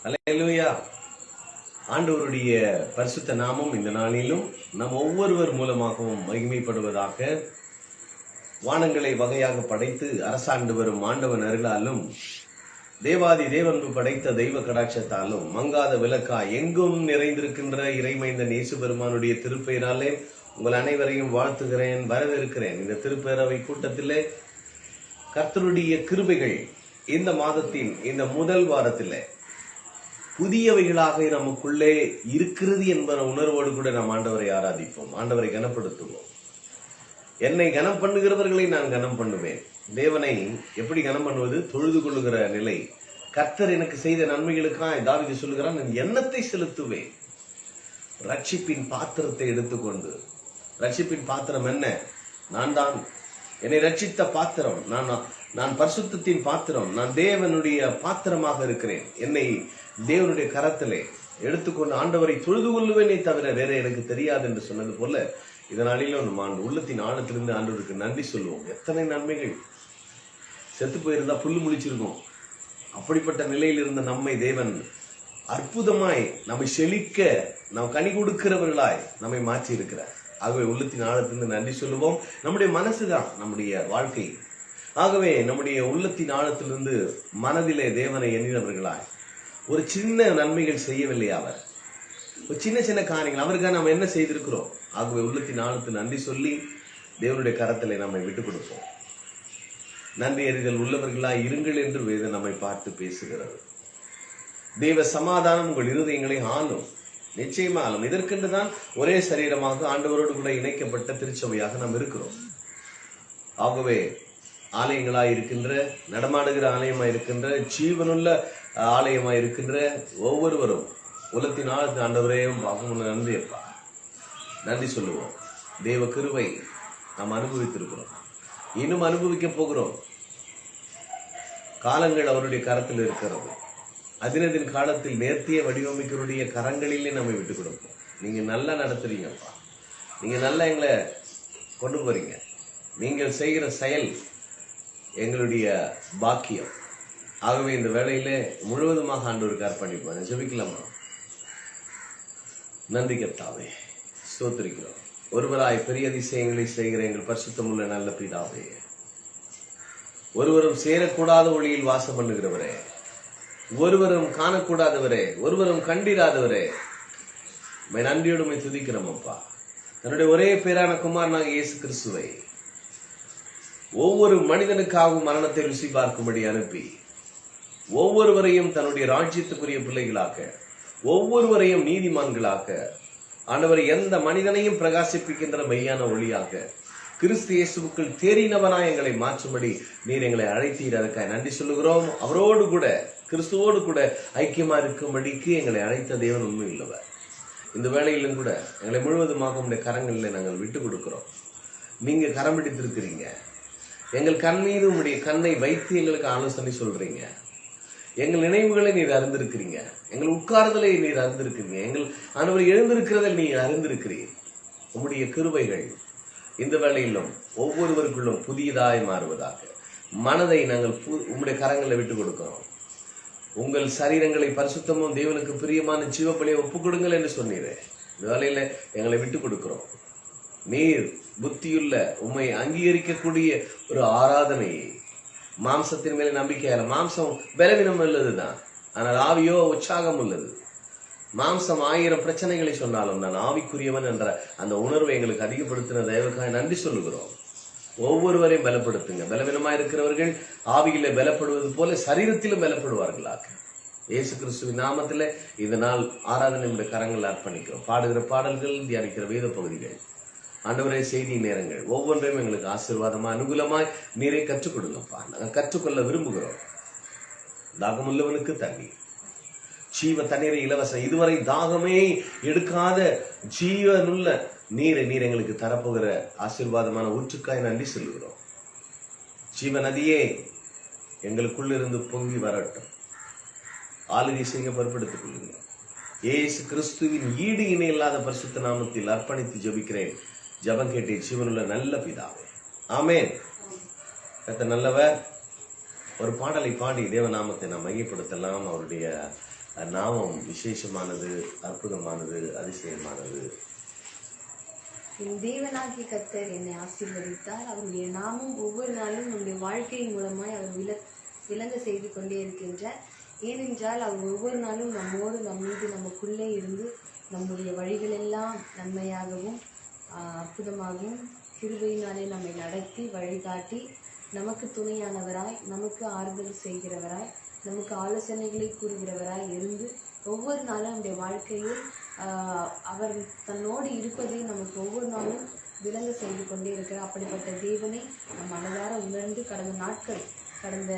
அல்லேலூயா. ஆண்டவருடைய பரிசுத்த நாமம் இந்த நாளிலும் நம் ஒவ்வொருவர் மூலமாகவும் மகிமைப்படுவதாக. வானங்களை வகையாக படைத்து அரசாண்டு வரும் ஆண்டவன் அருளாலும் தேவாதி தேவன்பு படைத்த தெய்வ கடாட்சத்தாலும் மங்காத விளக்காய் எங்கும் நிறைந்திருக்கின்ற இறைமைந்த நேசு பெருமானுடைய திருப்பெயராலே உங்கள் அனைவரையும் வாழ்த்துகிறேன், வரவேற்கிறேன். இந்த திருப்பேரவை கூட்டத்திலே கர்த்தருடைய கிருபைகள் இந்த மாதத்தின் இந்த முதல் வாரத்திலே புதியவைகளாக நமக்குள்ளே இருக்கிறது என்பத உணர்வோடு கூட நாம் ஆண்டவரை ஆராதிப்போம், ஆண்டவரை கனப்படுத்துவோம். என்னை கனம் பண்ணுகிறவர்களை நான் கனம் பண்ணுவேன். தேவனை எப்படி கனம் பண்ணுவது? தொழுது கொள்ளுகிற நிலை. கர்த்தர் எனக்கு செய்த நன்மைகளுக்காக தாவீது சொல்லுகிறான், நான் எண்ணத்தை செலுத்துவேன். ரட்சிப்பின் பாத்திரத்தை எடுத்துக்கொண்டு, ரட்சிப்பின் பாத்திரம் என்ன? நான் தான் என்னை ரட்சித்த பாத்திரம், நான் பரிசுத்தத்தின் பாத்திரம், நான் தேவனுடைய பாத்திரமாக இருக்கிறேன். என்னை தேவனுடைய கரத்திலே எடுத்துக்கொண்டு ஆண்டவரை தொழுது கொள்ளுவேனே தவிர வேற எனக்கு தெரியாது என்று சொன்னது போல இதனாலும் நம்ம உள்ளத்தின் ஆழத்திலிருந்து ஆண்டவருக்கு நன்றி சொல்லுவோம். எத்தனை நன்மைகள்! செத்து போயிருந்தா புல்லு முழிச்சிருக்கும். அப்படிப்பட்ட நிலையில் இருந்த நம்மை தேவன் அற்புதமாய் நம்மை செழிக்க, நாம் கனி கொடுக்கிறவர்களாய் நம்மை மாற்றி இருக்கிறார். ஆகவே உள்ளத்தின் ஆழத்திலிருந்து நன்றி சொல்லுவோம். நம்முடைய மனசுதான் நம்முடைய வாழ்க்கை. ஆகவே நம்முடைய உள்ளத்தின் ஆழத்திலிருந்து மனதிலே தேவனை எண்ணினவர்களாய் ஒரு சின்ன நன்மைகள் செய்யவில்லை அவர், ஒரு சின்ன சின்ன காரியங்கள் அவருக்காக நாம் என்ன செய்திருக்கிறோம். ஆகவே உள்ளத்தின் ஆழத்தில் நன்றி சொல்லி தேவனுடைய கரத்திலே நம்மை விட்டுக் கொடுப்போம். நன்றி அறிதல் உள்ளவர்களாய் இருங்கள் என்று வேதம் நம்மை பார்த்து பேசுகிறது. தேவ சமாதானம் உங்கள் இருதயங்களை ஆளும், நிச்சயமா ஆளும். இதற்கென்றுதான் ஒரே சரீரமாக ஆண்டவரோடு கூட இணைக்கப்பட்ட திருச்சபையாக நாம் இருக்கிறோம். ஆகவே ஆலயங்களாய் இருக்கின்ற, நடமாடுகிற ஆலயமாய் இருக்கின்ற, ஜீவனுள்ள ஆலயமாய் இருக்கின்ற ஒவ்வொருவரும் உலகத்தின் ஆழத்தின் ஆண்டவரையும் பார்க்க நன்றி இருப்பா, நன்றி சொல்லுவோம். தேவ கிருபை நாம் அனுபவித்திருக்கிறோம், இன்னும் அனுபவிக்க போகிறோம். காலங்கள் அவருடைய கரத்தில் இருக்கிறது. அதினதின் காலத்தில் நேர்த்திய வடிவமைக்கிறோடைய கரங்களிலே நம்மை விட்டுக் கொடுப்போம். நீங்க நல்லா நடத்துறீங்கப்பா, நீங்க நல்லா எங்களை கொண்டு போறீங்க. நீங்கள் செய்கிற செயல் எங்களுடைய பாக்கியம். ஆகவே இந்த வேளையிலே முழுவதுமாக ஆண்டவருக்கு அர்ப்பணிப்போம். ஜெபிக்கலாமா? நன்றி கர்த்தாவே, ஸ்தோத்திரிக்கிறோம். ஒருவராய் பெரிய அதிசயங்களை செய்கிற எங்கள் பரிசுத்தமுள்ள நல்ல பிதாவே, ஒருவரும் சேரக்கூடாத ஒளியில் வாசம் பண்ணுகிறவரே, ஒருவரும் காணக்கூடாதவரே, ஒருவரும் கண்டிராதவரே, நன்றியோடுமை துதிக்கிறோம் அப்பா. தன்னுடைய ஒரே பேரான குமாரனாக இயேசு கிறிஸ்துவை ஒவ்வொரு மனிதனுக்காகவும் மரணத்தை ருசி பார்க்கும்படி அனுப்பி ஒவ்வொருவரையும் தன்னுடைய ராஜ்யத்துக்குரிய பிள்ளைகளாக, ஒவ்வொருவரையும் நீதிமான்களாக, ஆண்டவர் எந்த மனிதனையும் பிரகாசிப்பிக்கின்ற மெய்யான ஒளியாக கிறிஸ்து இயேசுவுக்குள் தேறினவனாய் எங்களை மாற்றும்படி நீர் எங்களை அழைத்தீர். அதற்காக நன்றி சொல்லுகிறோம். அவரோடு கூட, கிறிஸ்துவோடு கூட ஐக்கியமா இருக்கும்படிக்கு எங்களை அழைத்த தேவன் உண்மை உள்ளவர். இந்த வேளையிலும் கூட எங்களை முழுவதுமாக உங்களுடைய கரங்களில் நாங்கள் விட்டு கொடுக்கிறோம். நீங்க கரம் பிடித்திருக்கிறீங்க. எங்கள் கண் மீது உங்களுடைய கண்ணை வைத்து எங்களுக்கு ஆலோசனை சொல்றீங்க. எங்கள் நினைவுகளை நீர் அறிந்திருக்கிறீங்க. எங்கள் உட்கார்தலை நீர் அறிந்திருக்கிறீங்க. எங்கள் ஆண்டவர் எழுந்திருக்கிறதை நீர் அறிந்திருக்கிறீர். உங்களுடைய கிருபைகள் இந்த வேளையிலும் ஒவ்வொருவருக்குள்ளும் புதியதாய் மாறுவதாக மனதை நாங்கள் உங்களுடைய கரங்களை விட்டு கொடுக்கிறோம். உங்கள் சரீரங்களை பரிசுத்தமும் தேவனுக்கு பிரியமான ஜீவபலியை ஒப்புக் கொடுங்கள் என்று சொன்னீரே. இந்த வேளையில எங்களை விட்டு கொடுக்கிறோம். நீர் புத்தியுள்ள, உம்மை அங்கீகரிக்கக்கூடிய ஒரு ஆராதனையை, மாம்சத்தின் மேலே நம்பிக்கையால, மாம்சம் பலவீனம் உள்ளதுதான், ஆனால் ஆவியோ உற்சாகம் உள்ளது. மாம்சம் 1000 பிரச்சனைகளை சொன்னாலும் நான் ஆவிக்குரியவன் என்ற அந்த உணர்வை எங்களுக்கு அதிகப்படுத்தின தயவுக்காக நன்றி சொல்லுகிறோம். ஒவ்வொருவரையும் பலப்படுத்துங்க. பலவீனமா இருக்கிறவர்கள் ஆவியில பலப்படுவது போல சரீரத்திலும் பலப்படுவார்களாக. இயேசு கிறிஸ்துவின் நாமத்திலே இந்த நாள் ஆராதனை கரங்கள் அர்ப்பணிக்கிறோம். பாடுகிற பாடல்கள், தியானிக்கிற வேத பகுதிகள், ஆண்டவரே செய்தி நேரங்கள் ஒவ்வொன்றையும் எங்களுக்கு ஆசீர்வாதமா அனுகூலமாய் நீரை கற்றுக் கொடுங்கப்பா. நாங்கள் கற்றுக்கொள்ள விரும்புகிறோம். தாகமுள்ளவனுக்கு தண்ணீர், ஜீவ தண்ணீரை இலவசம். இதுவரை தாகமே எடுக்காத ஜீவனுள்ள நீரை நீர் எங்களுக்கு தரப்போகிற ஆசீர்வாதமான ஊற்றுக்காய் நன்றி சொல்லுகிறோம். ஜீவ நதியே எங்களுக்குள்ளிருந்து பொங்கி வரட்டும். ஆளுகை செய்ய பொறுப்படுத்திக் கொள்ளுங்கள். இயேசு கிறிஸ்துவின் ஈடு இணை இல்லாத பரிசுத்த நாமத்தில் அர்ப்பணித்து ஜெபிக்கிறேன். ஜெபம் கேட்டே ஜீவனுள்ள நல்ல பிதாவே, ஆமென். கர்த்தர் நல்லவர். ஒரு பாடலை பாடி தேவநாமத்தை நாம் மையப்படுத்தலாம். அவருடைய நாமம் விசேஷமானது, அற்புதமானது, அதிசயமானது. என் தேவனாகிய கர்த்தர் என்னை ஆசீர்வதித்தார். அவருடைய நாமம் ஒவ்வொரு நாளும் நம்முடைய வாழ்க்கையின் மூலமாய் அவர் விளங்க செய்து கொண்டே இருக்கின்றார். ஏனென்றால் அவர் ஒவ்வொரு நாளும் நம்மோடு நம்மீது நமக்குள்ளே இருந்து நம்முடைய வழிகளெல்லாம் நன்மையாகவும் அற்புதமாகவும் கிருபையினாலே நம்மை நடத்தி வழிகாட்டி நமக்கு துணையானவராய், நமக்கு ஆறுதல் செய்கிறவராய், நமக்கு ஆலோசனைகளை கூறுகிறவராய் இருந்து ஒவ்வொரு நாளும் நம்முடைய வாழ்க்கையில் அவர் தன்னோடு இருப்பதை நமக்கு ஒவ்வொரு நாளும் விளங்க செய்து கொண்டே இருக்கிறார். அப்படிப்பட்ட தேவனை நம் மனதார உணர்ந்து கடந்த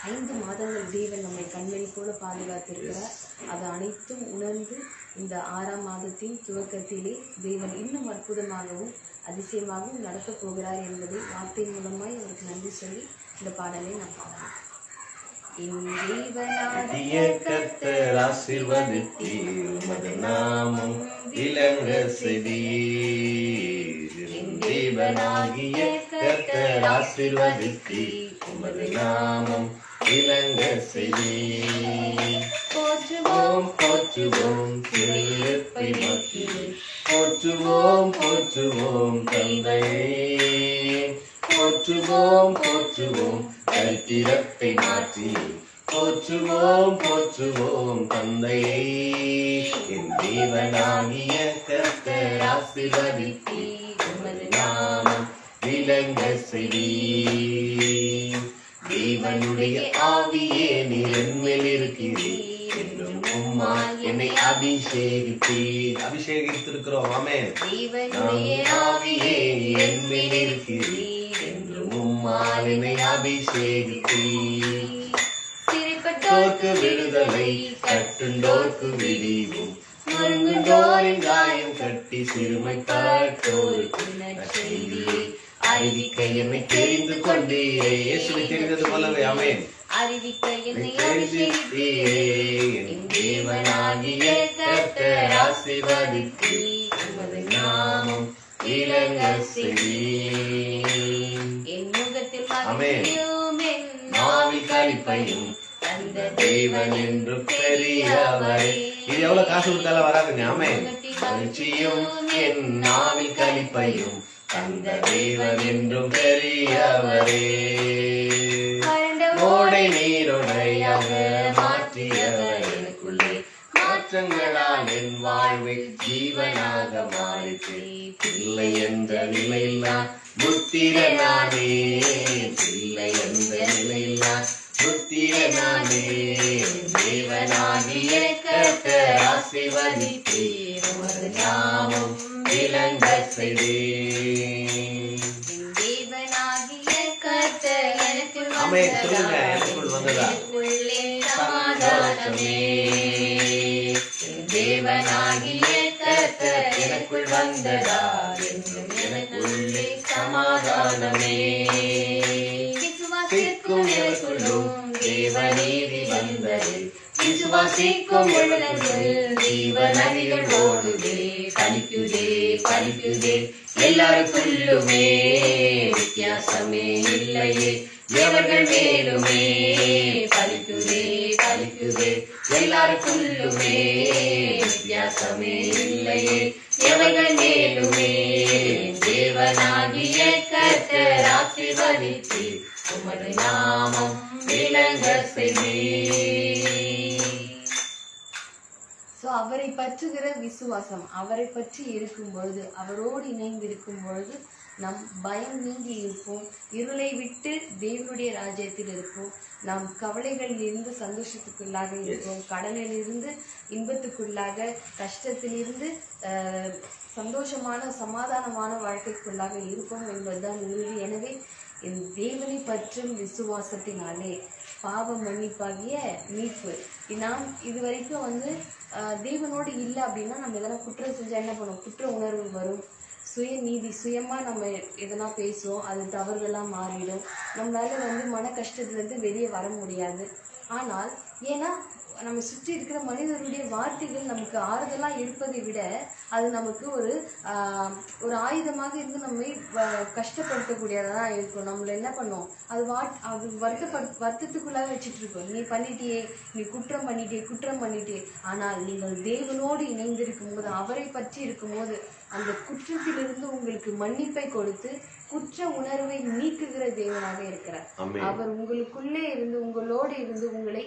5 மாதங்கள் தேவன் நம்மை கண்மணி போல பாதுகாத்திருக்கிறார். அது அனைத்தும் உணர்ந்து இந்த 6ஆம் மாதத்தின் துவக்கத்திலே தேவன் இன்னும் அற்புதமாகவும் அதிசயமாகவும் நடத்தப் போகிறார் என்பதை வார்த்தை மூலமாய் அவருக்கு நன்றி சொல்லி இந்த பாடலை நான் பாடுறேன். கர்த்தர் ஆசீர்வதித்தீர், உமது நாமம் விளங்க செய்தீர். தேவனாகிய கர்த்தர் ஆசீர்வதித்தீர், உமது நாமம் விளங்க செய்தீர். போற்றுவோம் போற்றுவோம் திருப்பை நோக்கி, போற்றுவோம் போற்றுவோம் தந்தையே, போற்றுவோம் போற்றுவோம் சரித்திரத்தை மாற்றி, போற்றுவோம் போற்றுவோம் தந்தையை. என் தேவனாகிய கர்த்தர் ஆசீர்வதித்தீர், உமது நாமம் விளங்க செய்தீர். தேவனுடைய ஆவியே நீர் என்மேல் இருக்கிறீர், என்றும் உம்மால் என்னை அபிஷேகித்தீர். அபிஷேகித்திருக்கிறோம். ஆமென். தேவனுடைய ஆவியே நீர் என்மேல் இருக்கிறீர், என்றும் உம்மால் என்னை அபிஷேகித்தீர். சிறைப்பட்டோர்க்கு விடுதலை, கட்டுண்டோர்க்கு விடிவும், நொறுங்குண்டோரின் காயம் கட்டி சிறுமைப்பட்டோருக்கு நற்செய்தியை அறிவிக்க என்னை தெரிந்து கொண்டீரே. இயேசுவை தெரிந்தது போலவே. ஆமென். அறிவிக்க என்னை அபிஷேகித்தீரே. என் தேவனாகிய கர்த்தர் ஆசீர்வதித்தீர், உமது நாமம் விளங்க செய்தீர். என் முகத்தில் மகிழ்ச்சியும் என் நாவில் களிப்பையும் தந்த தேவன் என்று பெரியவரே. இது எவ்வளவு காசு கொடுத்தாலும் வராதுங்க. ஆமென். மகிழ்ச்சியும் என் நாவில் களிப்பையும் தந்த தேவன் என்றும் பெரியவரே. ஓடை நீரோடையாக மாற்றியவர் எனக்குள்ளே, மாற்றங்களால் என் வாழ்வை ஜீவனாக மாறிட்டு, பிள்ளை என்ற நிலையில் நான் புத்திரனானே, பிள்ளை என்ற நிலையில் நான் புத்திரனானே. தேவனாகிய கர்த்தர் ஆசீர்வதித்தீர், உமது நாமம் விளங்க செய்தீர். தேவனாகிய கர்த்தர் எனக்குள் வந்ததா, சமாதானமே. தேவனாகிய கர்த்தர் எனக்குள் வந்ததா, என்றும் எனக்குள்ளே சமாதானமே. விசுவாசிக்கும் எவருக்குள்ளும் தேவநீதி வந்தது, விசுவாசிக்கும் எவருக்குள் ஜீவ நதிகள் ஓடுதே. பலிக்குதே பலிக்குதே எல்லாருக்குள்ளுமே, வித்தியாசமே இல்லையே எவர்கள் மேலுமே. பலிக்குதே பலிக்குதே எல்லாருக்குள்ளுமே, வித்தியாசமே இல்லையே எவர்கள் மேலுமே. தேவனாகிய கர்த்தர் ஆசீர்வதித்தீர், உமது நாமம் விளங்க செய்தீர். அவரை பற்றுகிற விசுவாசம், அவரை பற்றி இருக்கும் பொழுது, அவரோடு இணைந்து இருக்கும் பொழுது நம் பயம் நீங்கி இருப்போம். இருளை விட்டு தேவனுடைய ராஜ்யத்தில் இருப்போம். நாம் கவலைகளில் இருந்து சந்தோஷத்துக்குள்ளாக இருப்போம். கடனிலிருந்து இன்பத்துக்குள்ளாக, கஷ்டத்திலிருந்து சந்தோஷமான சமாதானமான வாழ்க்கைக்குள்ளாக இருப்போம் என்பதுதான் உறுதி. எனவே என் தேவனை பற்றும் விசுவாசத்தினாலே பாவ மன்னிப்பாகிய மீட்பு. நாம் இதுவரைக்கும் தேவனோடு இல்லை அப்படின்னா நம்ம எதனா குற்றம் செஞ்சால் என்ன பண்ணுவோம்? குற்ற உணர்வு வரும், சுயநீதி, சுயமாக நம்ம எதனா பேசுவோம், அது தவறுகளாக மாறிடும். நம்மளால மன கஷ்டத்துலேருந்து வெளியே வர முடியாது. ஆனால் ஏன்னா நம்ம சுற்றி இருக்கிற மனிதருடைய வார்த்தைகள் நமக்கு ஆறுதலா இருப்பதை விட அது நமக்கு ஒரு ஆயுதமாக இருந்து நம்மை கஷ்டப்படுத்தக்கூடியதான் இருக்கும். நம்மள என்ன பண்ணும், அது வருத்தத்துக்குள்ளாக வச்சுட்டு இருக்கோம். நீ பண்ணிட்டியே, நீ குற்றம் பண்ணிட்டே. ஆனால் நீங்கள் தேவனோடு இணைந்திருக்கும் போது, அவரை பற்றி இருக்கும்போது, அந்த குற்றத்திலிருந்து உங்களுக்கு மன்னிப்பை கொடுத்து குற்ற உணர்வை நீக்குகிற தேவனாக இருக்கிறார். அவர் உங்களுக்குள்ளே இருந்து, உங்களோடு இருந்து, உங்களை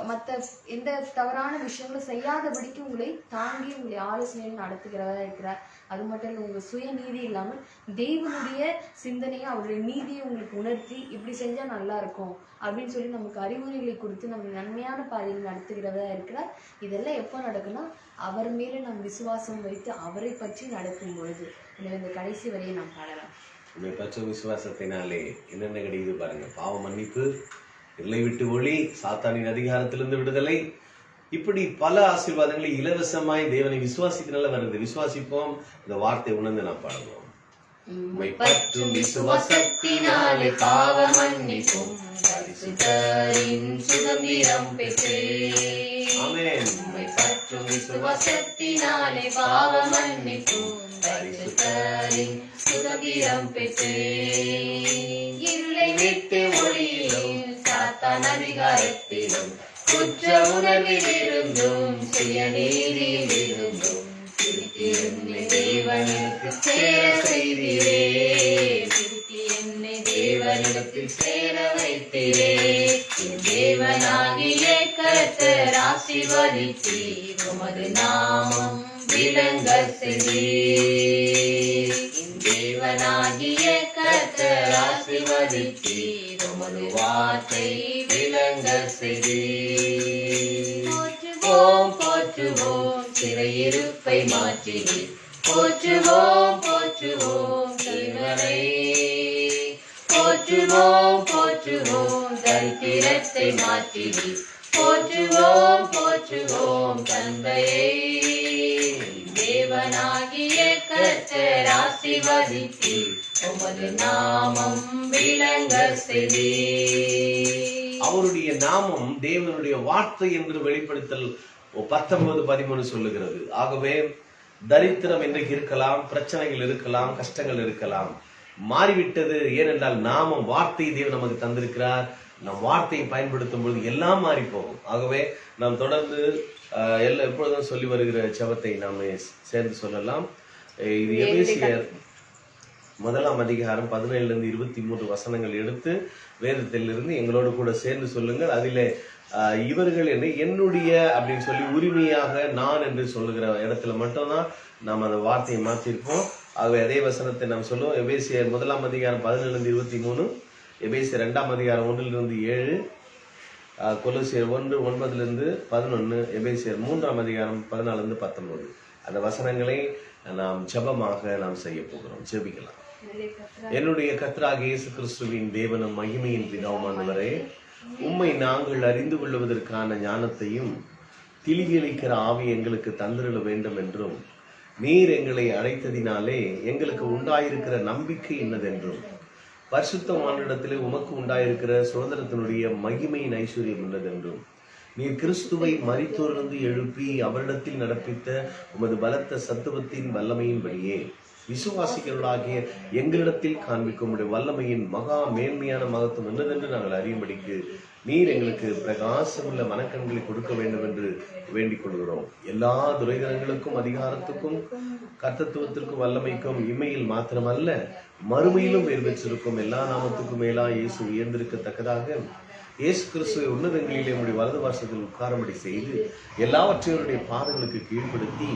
மற்ற எந்த தவறான விஷயங்களும் செய்யாதபடிக்கு உங்களை தாங்கி உங்களை ஆலோசனையில் நடத்துகிறவராக இருக்கிறார். அது மட்டும் இல்லை, உங்கள் சுய நீதி இல்லாமல் தேவனுடைய சிந்தனையை, அவருடைய நீதியை உங்களுக்கு உணர்த்தி இப்படி செஞ்சால் நல்லா இருக்கும் அப்படின்னு சொல்லி நமக்கு அறிவுரைகளை கொடுத்து நம்ம நன்மையான பாதையில் நடத்துகிறவராக இருக்கிறார். இதெல்லாம் எப்போ நடக்குன்னா, அவர் மேலே நம் விசுவாசம் வைத்து அவரை பற்றி நடக்கும் பொழுது. எனவே இந்த கடைசி வரையை நாம் பாடலாம். உண்மை பற்ற விசுவாசத்தினாலே என்னென்ன கிடைக்குது பாருங்க. பாவ மன்னிப்பு, இருளை விட்டு ஒளி, சாத்தானின் அதிகாரத்திலிருந்து விடுதலை, இப்படி பல ஆசீர்வாதங்களை இலவசமாய் தேவனை விசுவாசிக்கிறனால வருது. விசுவாசிப்போம், இந்த வார்த்தை உணர்ந்து நாம் பாடுவோம். உம்மை பற்றும் விசுவாசத்தினாலே பாவ மன்னிப்பும் பரிசுத்தரின் சுதந்திரம் பெற்றேன். ஆமென். உம்மை பற்றும் விசுவாசத்தினாலே பாவ மன்னிப்பும் பரிசுத்தரின் சுதந்திரம் பெற்றேன். இருளை விட்டு ஒளியிலும் சாத்தான் அதிகாரத்திலும் குற்ற உணர்விலிருந்தும் சுயநீதியிலிருந்தும் என்னை தேவனுக்கு சேர செய்தீரே. என்னை தேவனுக்கு சேர வைத்தீரே. என் தேவனாகிய கர்த்தர் ஆசீர்வதித்தீர். உமது நாமம் விளங்க செய்தீர். என் தேவனாகிய கர்த்தர் ஆசீர்வதித்தீர். உமது வார்த்தை விளங்க செய்தீர். போற்றுவோம் போற்றுவோம் சிறையிருப்பை மாற்றினீர். போற்றுவோம் போற்றுவோம் தேவனை. போற்றுவோம் போற்றுவோம் தரித்திரத்தை மாற்றினீர். போற்றுவோம் போற்றுவோம் தந்தையை. தேவனாகிய கர்த்தர் ஆசீர்வதித்தீர். உமது நாமம் விளங்க செய்தீர். அவருடைய நாமம் தேவனுடைய வார்த்தை என்று வெளிப்படுத்தல் 19:13 சொல்லுகிறது. ஆகவே தரித்திரம் இன்றைக்கு இருக்கலாம், பிரச்சனைகள் இருக்கலாம், கஷ்டங்கள் இருக்கலாம், மாறிவிட்டது. ஏனென்றால் நாமம், வார்த்தை தேவன் நமக்கு தந்திருக்கிறார். நம் வார்த்தையை பயன்படுத்தும் பொழுது எல்லாம் மாறி போகும். ஆகவே நாம் தொடர்ந்து எப்பொழுதும் சொல்லி வருகிற ஜெபத்தை நாம் சேர்ந்து சொல்லலாம். இது எபேசியர் 1 அதிகாரம் 17-23 வசனங்கள் எடுத்து வேதத்திலிருந்து எங்களோடு கூட சேர்ந்து சொல்லுங்கள். அதிலே இவர்கள் என்னுடைய அப்படின்னு சொல்லி உரிமையாக நான் என்று சொல்லுகிற இடத்துல மட்டும்தான் நாம் அந்த வார்த்தையை மாற்றிருப்போம். ஆகவே அதே வசனத்தை நாம் சொல்லுவோம். எபேசியர் 1 அதிகாரம் 17-23, எபேசியர் 2 அதிகாரம் 1-7, கொலோசியர் 1:9-11, எபேசியர் 3 அதிகாரம் 14-19. அந்த வசனங்களை நாம் ஜெபமாக நாம் செய்ய போகிறோம். ஜெபிக்கலாம். என்னுடைய கர்த்தராகிய இயேசு கிறிஸ்துவின் தேவனும் மகிமையின் பிதாவுமானவரே, உம்மை நாங்கள் அறிந்து கொள்வதற்கான ஞானத்தையும் தெளிவியளிக்கிற ஆவி எங்களுக்கு தந்திருள வேண்டும் என்றும், நீர் எங்களை அழைத்ததினாலே எங்களுக்கு உண்டாயிருக்கிற நம்பிக்கை என்னதென்றும், பரிசுத்தவானிடத்திலே உமக்கு உண்டாயிருக்கிற சுதந்திரத்தினுடைய மகிமையின் ஐஸ்வர்யம் என்னதென்றும், நீர் கிறிஸ்துவை மரித்தோரிலிருந்து எழுப்பி அவரிடத்தில் நடப்பித்த உமது பலத்த சத்துவத்தின் வல்லமையின்படியே விசுவாசிகளாகிய எங்களிடத்தில் காண்பிக்கும் உடைய வல்லமையின் மகா மேன்மையான மகத்துவம் என்னதென்று நாங்கள் அறியும்படிக்கு நீர் எங்களுக்கு பிரகாசமுள்ள மனக்கண்களை கொடுக்க வேண்டும் என்று வேண்டிக் கொள்கிறோம். எல்லா துரைதனங்களுக்கும் அதிகாரத்துக்கும் கர்த்தத்துவத்திற்கும் வல்லமைக்கும் இம்மையில் மாத்திரமல்ல மறுமையிலும் பேர் பெற்றிருக்கும் எல்லா நாமத்துக்கும் மேலா இயேசு உயர்ந்திருக்கத்தக்கதாக இயேசு கிறிஸ்துவை உன்னதங்களிலே நம்முடைய வலது வாசத்தில் உட்காரும்படி செய்து எல்லாவற்றையுடைய பாதங்களுக்கு கீழ்ப்படுத்தி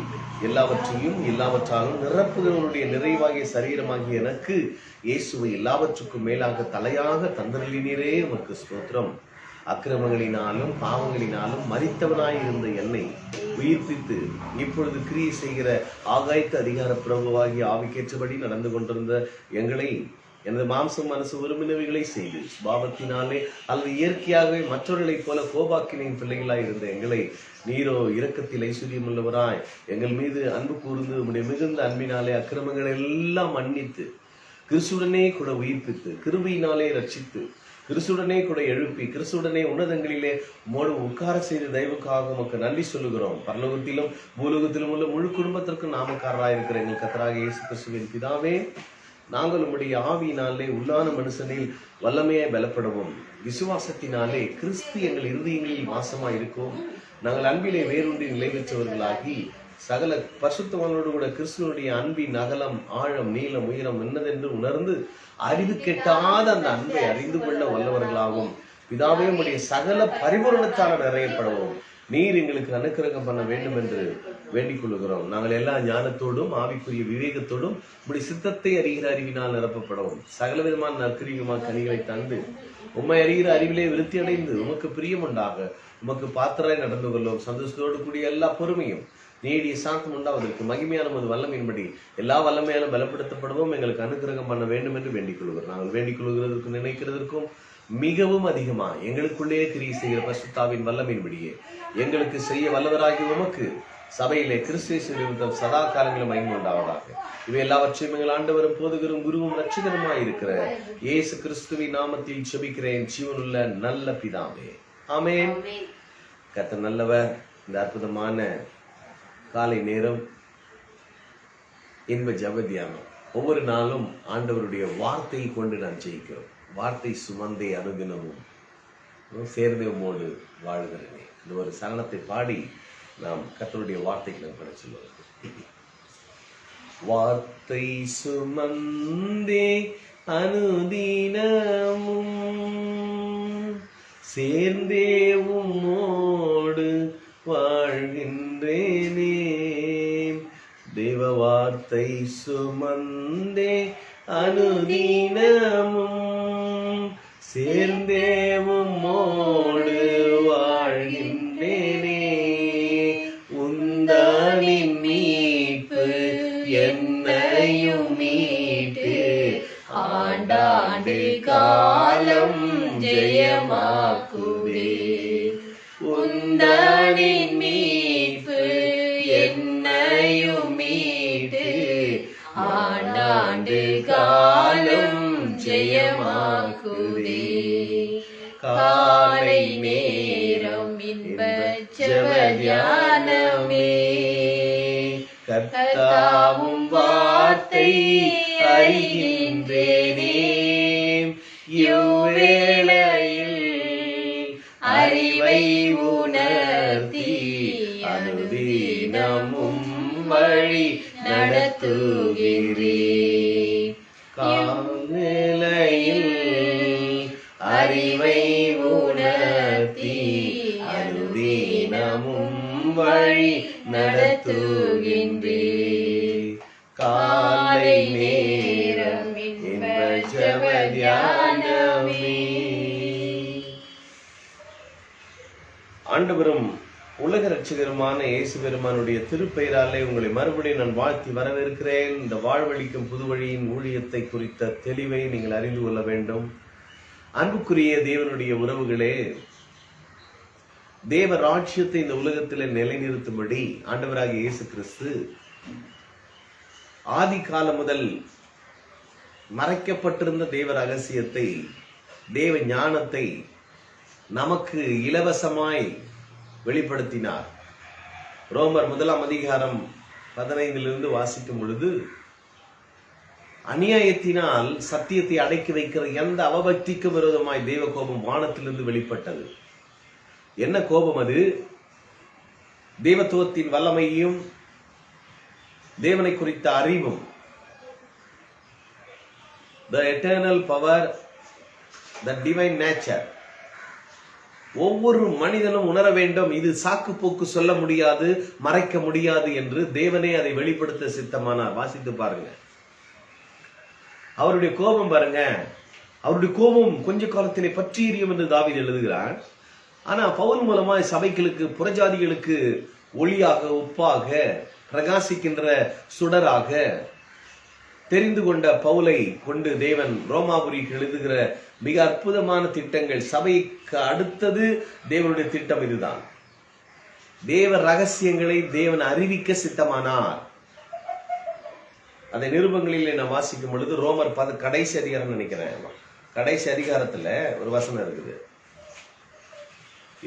எல்லாவற்றையும் எல்லாவற்றாலும் நிரப்புகிறவனுடைய நிறைவாகிய சரீரமாகிய எனக்கு இயேசுவை எல்லாவற்றுக்கும் மேலாக தலையாக தந்தருளினீரே உமக்கு ஸ்தோத்திரம். அக்கிரமங்களினாலும் பாவங்களினாலும் மரித்தவனாயிருந்த என்னை உயிர்ப்பித்து இப்பொழுது கிரியை செய்கிற ஆகாய்த்த அதிகார பிரபுவாகிய ஆவிக்கேற்றபடி நடந்து கொண்டிருந்த எங்களை எனது மாம்சம் மனசு விரும்பினவைகளை செய்து பாவத்தினாலே அல்லது இயற்கையாகவே மற்றவர்களைப் போல கோபாக்கினின் பிள்ளைகளாய் இருந்த எங்களை நீரோ இரக்கத்தில் ஐஸ்வர்யம் உள்ளவராய் எங்கள் மீது அன்பு கூர்ந்து உம்முடைய மிகுந்த அன்பினாலே அக்கிரமங்களை எல்லாம் மன்னித்து கிறிஸ்துடனே கூட உயிர்ப்பித்து கிருபையினாலே ரட்சித்து கிறிஸ்துடனே கூட எழுப்பி கிறிஸ்துடனே உன்னதங்களிலே உம்மோடு உட்கார செய்த தயவுக்காக உமக்கு நன்றி சொல்லுகிறோம். பரலோகத்திலும் பூலோகத்திலும் உள்ள முழு குடும்பத்திற்கும் நாமக்காரராக இருக்கிற எங்கள் கர்த்தராகிய இயேசு கிறிஸ்துவின் பிதாவே, நாங்கள் உம்முடைய ஆவியினாலே உள்ளான மனுஷனில் வல்லமையாய் பலப்படவும் விசுவாசத்தினாலே கிறிஸ்து எங்கள் இருதயங்களில் வாசமாய் இருக்கும். நாங்கள் அன்பிலே வேரூன்றி நிலை பெற்றவர்களாகி சகல பரிசுத்தவான்களோடு கூட கிறிஸ்துவனுடைய அன்பின் அகலம் ஆழம் நீளம் உயரம் என்னதென்று உணர்ந்து அறிவு கெட்டாத அந்த அன்பை அறிந்து கொள்ள வல்லவர்களாகவும் பிதாவே உம்முடைய சகல பரிபூரணத்தால் நிறையப்படவும் நீர் எங்களுக்கு அனுக்கிரகம் பண்ண வேண்டும் என்று வேண்டிக் கொள்கிறோம். நாங்கள் எல்லா ஞானத்தோடும் ஆவிக்குரிய விவேகத்தோடும் உம்முடைய சித்தத்தை அறிகிற அறிவினால் நிரப்பப்படவும் சகல விதமான நற்கிரியமான கனிகளை தந்து உம்மை அறிகிற அறிவிலே விருத்தி அடைந்து உமக்கு பிரியம் உண்டாக உமக்கு பாத்திராய் நடந்து கொள்ளும் சந்தோஷத்தோடு கூடிய எல்லா பொறுமையும் நீடிய சாந்தம் உண்டாவதற்கு மகிமையான ஒரு வல்லமையின்படி எல்லா வல்லமையாலும் பலப்படுத்தப்படுவோம் எங்களுக்கு அனுக்கிரகம் பண்ண வேண்டும் என்று வேண்டிக் கொள்கிறோம். நாங்கள் வேண்டிக் கொள்கிறதற்கும் நினைக்கிறதற்கும் மிகவும் அதிகமா எங்களுக்குள்ளே கிரியை செய்கிற பரிசுத்தாவின் வல்லமையின்படியே எங்களுக்கு செய்ய வல்லவராகி உமக்கு சபையிலே கிறிஸ்து சதா காலங்களும் மகிமை உண்டாவதாக. இவை எல்லாவற்றையும் எங்கள் ஆண்டவரும் போதுகரும் குருவும் ரட்சிகருமாய் இருக்கிற இயேசு கிறிஸ்துவின் நாமத்தில் செபிக்கிறேன் ஜீவனுள்ள நல்ல பிதாவே, ஆமென். கர்த்தர் நல்லவர். இந்த அற்புதமான காலை நேரம் இன்ப ஜெப தியானம். ஒவ்வொரு நாளும் ஆண்டவருடைய வார்த்தையை கொண்டு நான் ஜெயிக்கிறோம். வார்த்தை சுமந்தே அனுதினமும் சேர்ந்தேமோடு வாழ்கிறேனே. இந்த ஒரு சரணத்தை பாடி நாம் கர்த்தருடைய வார்த்தைக்கு நாம் பட சொல்லுவோம். வார்த்தை சுமந்தே அனுதினமும் சேர்ந்தே உம்மோடு வாழ்கின்றேனே. தேவ வார்த்தை சுமந்தே அனுதினமும் சேர்ந்தே உம்மோடு வாழ்கின்றேனே. உந்தானின் மீட்பு என்னையும் மீட்டு ஆண்டாண்டு காலம் ஜெயமாக்குதே. உந்தானின் மீட்பு என்னையும் மீட்டு ஆண்டாண்டு காலம் ஜெயமாக்குதே. காலை நேரம் இன்ப ஜெப தியானமே. கர்த்தாவும் வார்த்தை அறிகின்றேனே. இவ்வேளையில் அறிவை உணர்த்தி அனுதினமும் வழி நடத்துகிறே. காலையில் அறிவை உணர்த்தி அனுதினமும் வழி நடத்துகின்றே. காலை நேரம் இன்ப ஜெப தியானமே. ஆண்டவரும் உலக ரட்சகருமான இயேசு பெருமானுடைய திருப்பெயராலே உங்களை மறுபடியும் நான் வாழ்த்தி வரவேற்கிறேன். இந்த வாழ்வழிக்கும் புதுவழியின் ஊழியத்தை குறித்த தெளிவை நீங்கள் அறிந்து கொள்ள வேண்டும். அன்புக்குரிய தேவனுடைய உறவுகளே, தேவ ராஜ்யத்தை இந்த உலகத்திலே நிலைநிறுத்தும்படி ஆண்டவராகிய இயேசு கிறிஸ்து ஆதி காலம் முதல் மறைக்கப்பட்டிருந்த தேவ ரகசியத்தை, தேவ ஞானத்தை நமக்கு இலவசமாய் வெளிப்படுத்தினார். ரோமர் 1:15 வாசிக்கும் பொழுது, அநியாயத்தினால் சத்தியத்தை அடக்கி வைக்கிற எந்த அவபக்திக்கு விரோதமாய் தேவ கோபம் வானத்திலிருந்து வெளிப்பட்டது. என்ன கோபம் அது? தேவத்துவத்தின் வல்லமையும் தேவனை குறித்த அறிவும், the eternal power, the divine nature. ஒவ்வொரு மனிதனும் உணர வேண்டும், இது சாக்கு போக்கு சொல்ல முடியாது, மறைக்க முடியாது என்று தேவனே அதை வெளிப்படுத்த சித்தமானார். வாசித்து பாருங்க. அவருடைய கோபம் பாருங்க, அவருடைய கோபம் கொஞ்ச காலத்திலே பற்றி எரியும் என்று தாவீது எழுதுகிறார். ஆனா பவுல் மூலமாய் சபைகளுக்கு, புறஜாதிகளுக்கு ஒளியாக, உப்பாக, பிரகாசிக்கின்ற சுடராக தெரிந்து கொண்ட பவுலை கொண்டு தேவன் ரோமாபுரிக்கு எழுதுகிற மிக அற்புதமான திட்டங்கள். சபைக்கு அடுத்தது தேவனுடைய திட்டம் இதுதான். தேவ ரகசியங்களை தேவன் அறிவிக்க சித்தமானார். அதை நிருபங்களில் நான் வாசிக்கும் பொழுது ரோமர் கடைசி அதிகாரம் நினைக்கிறேன், கடைசி அதிகாரத்துல ஒரு வசனம் இருக்குது,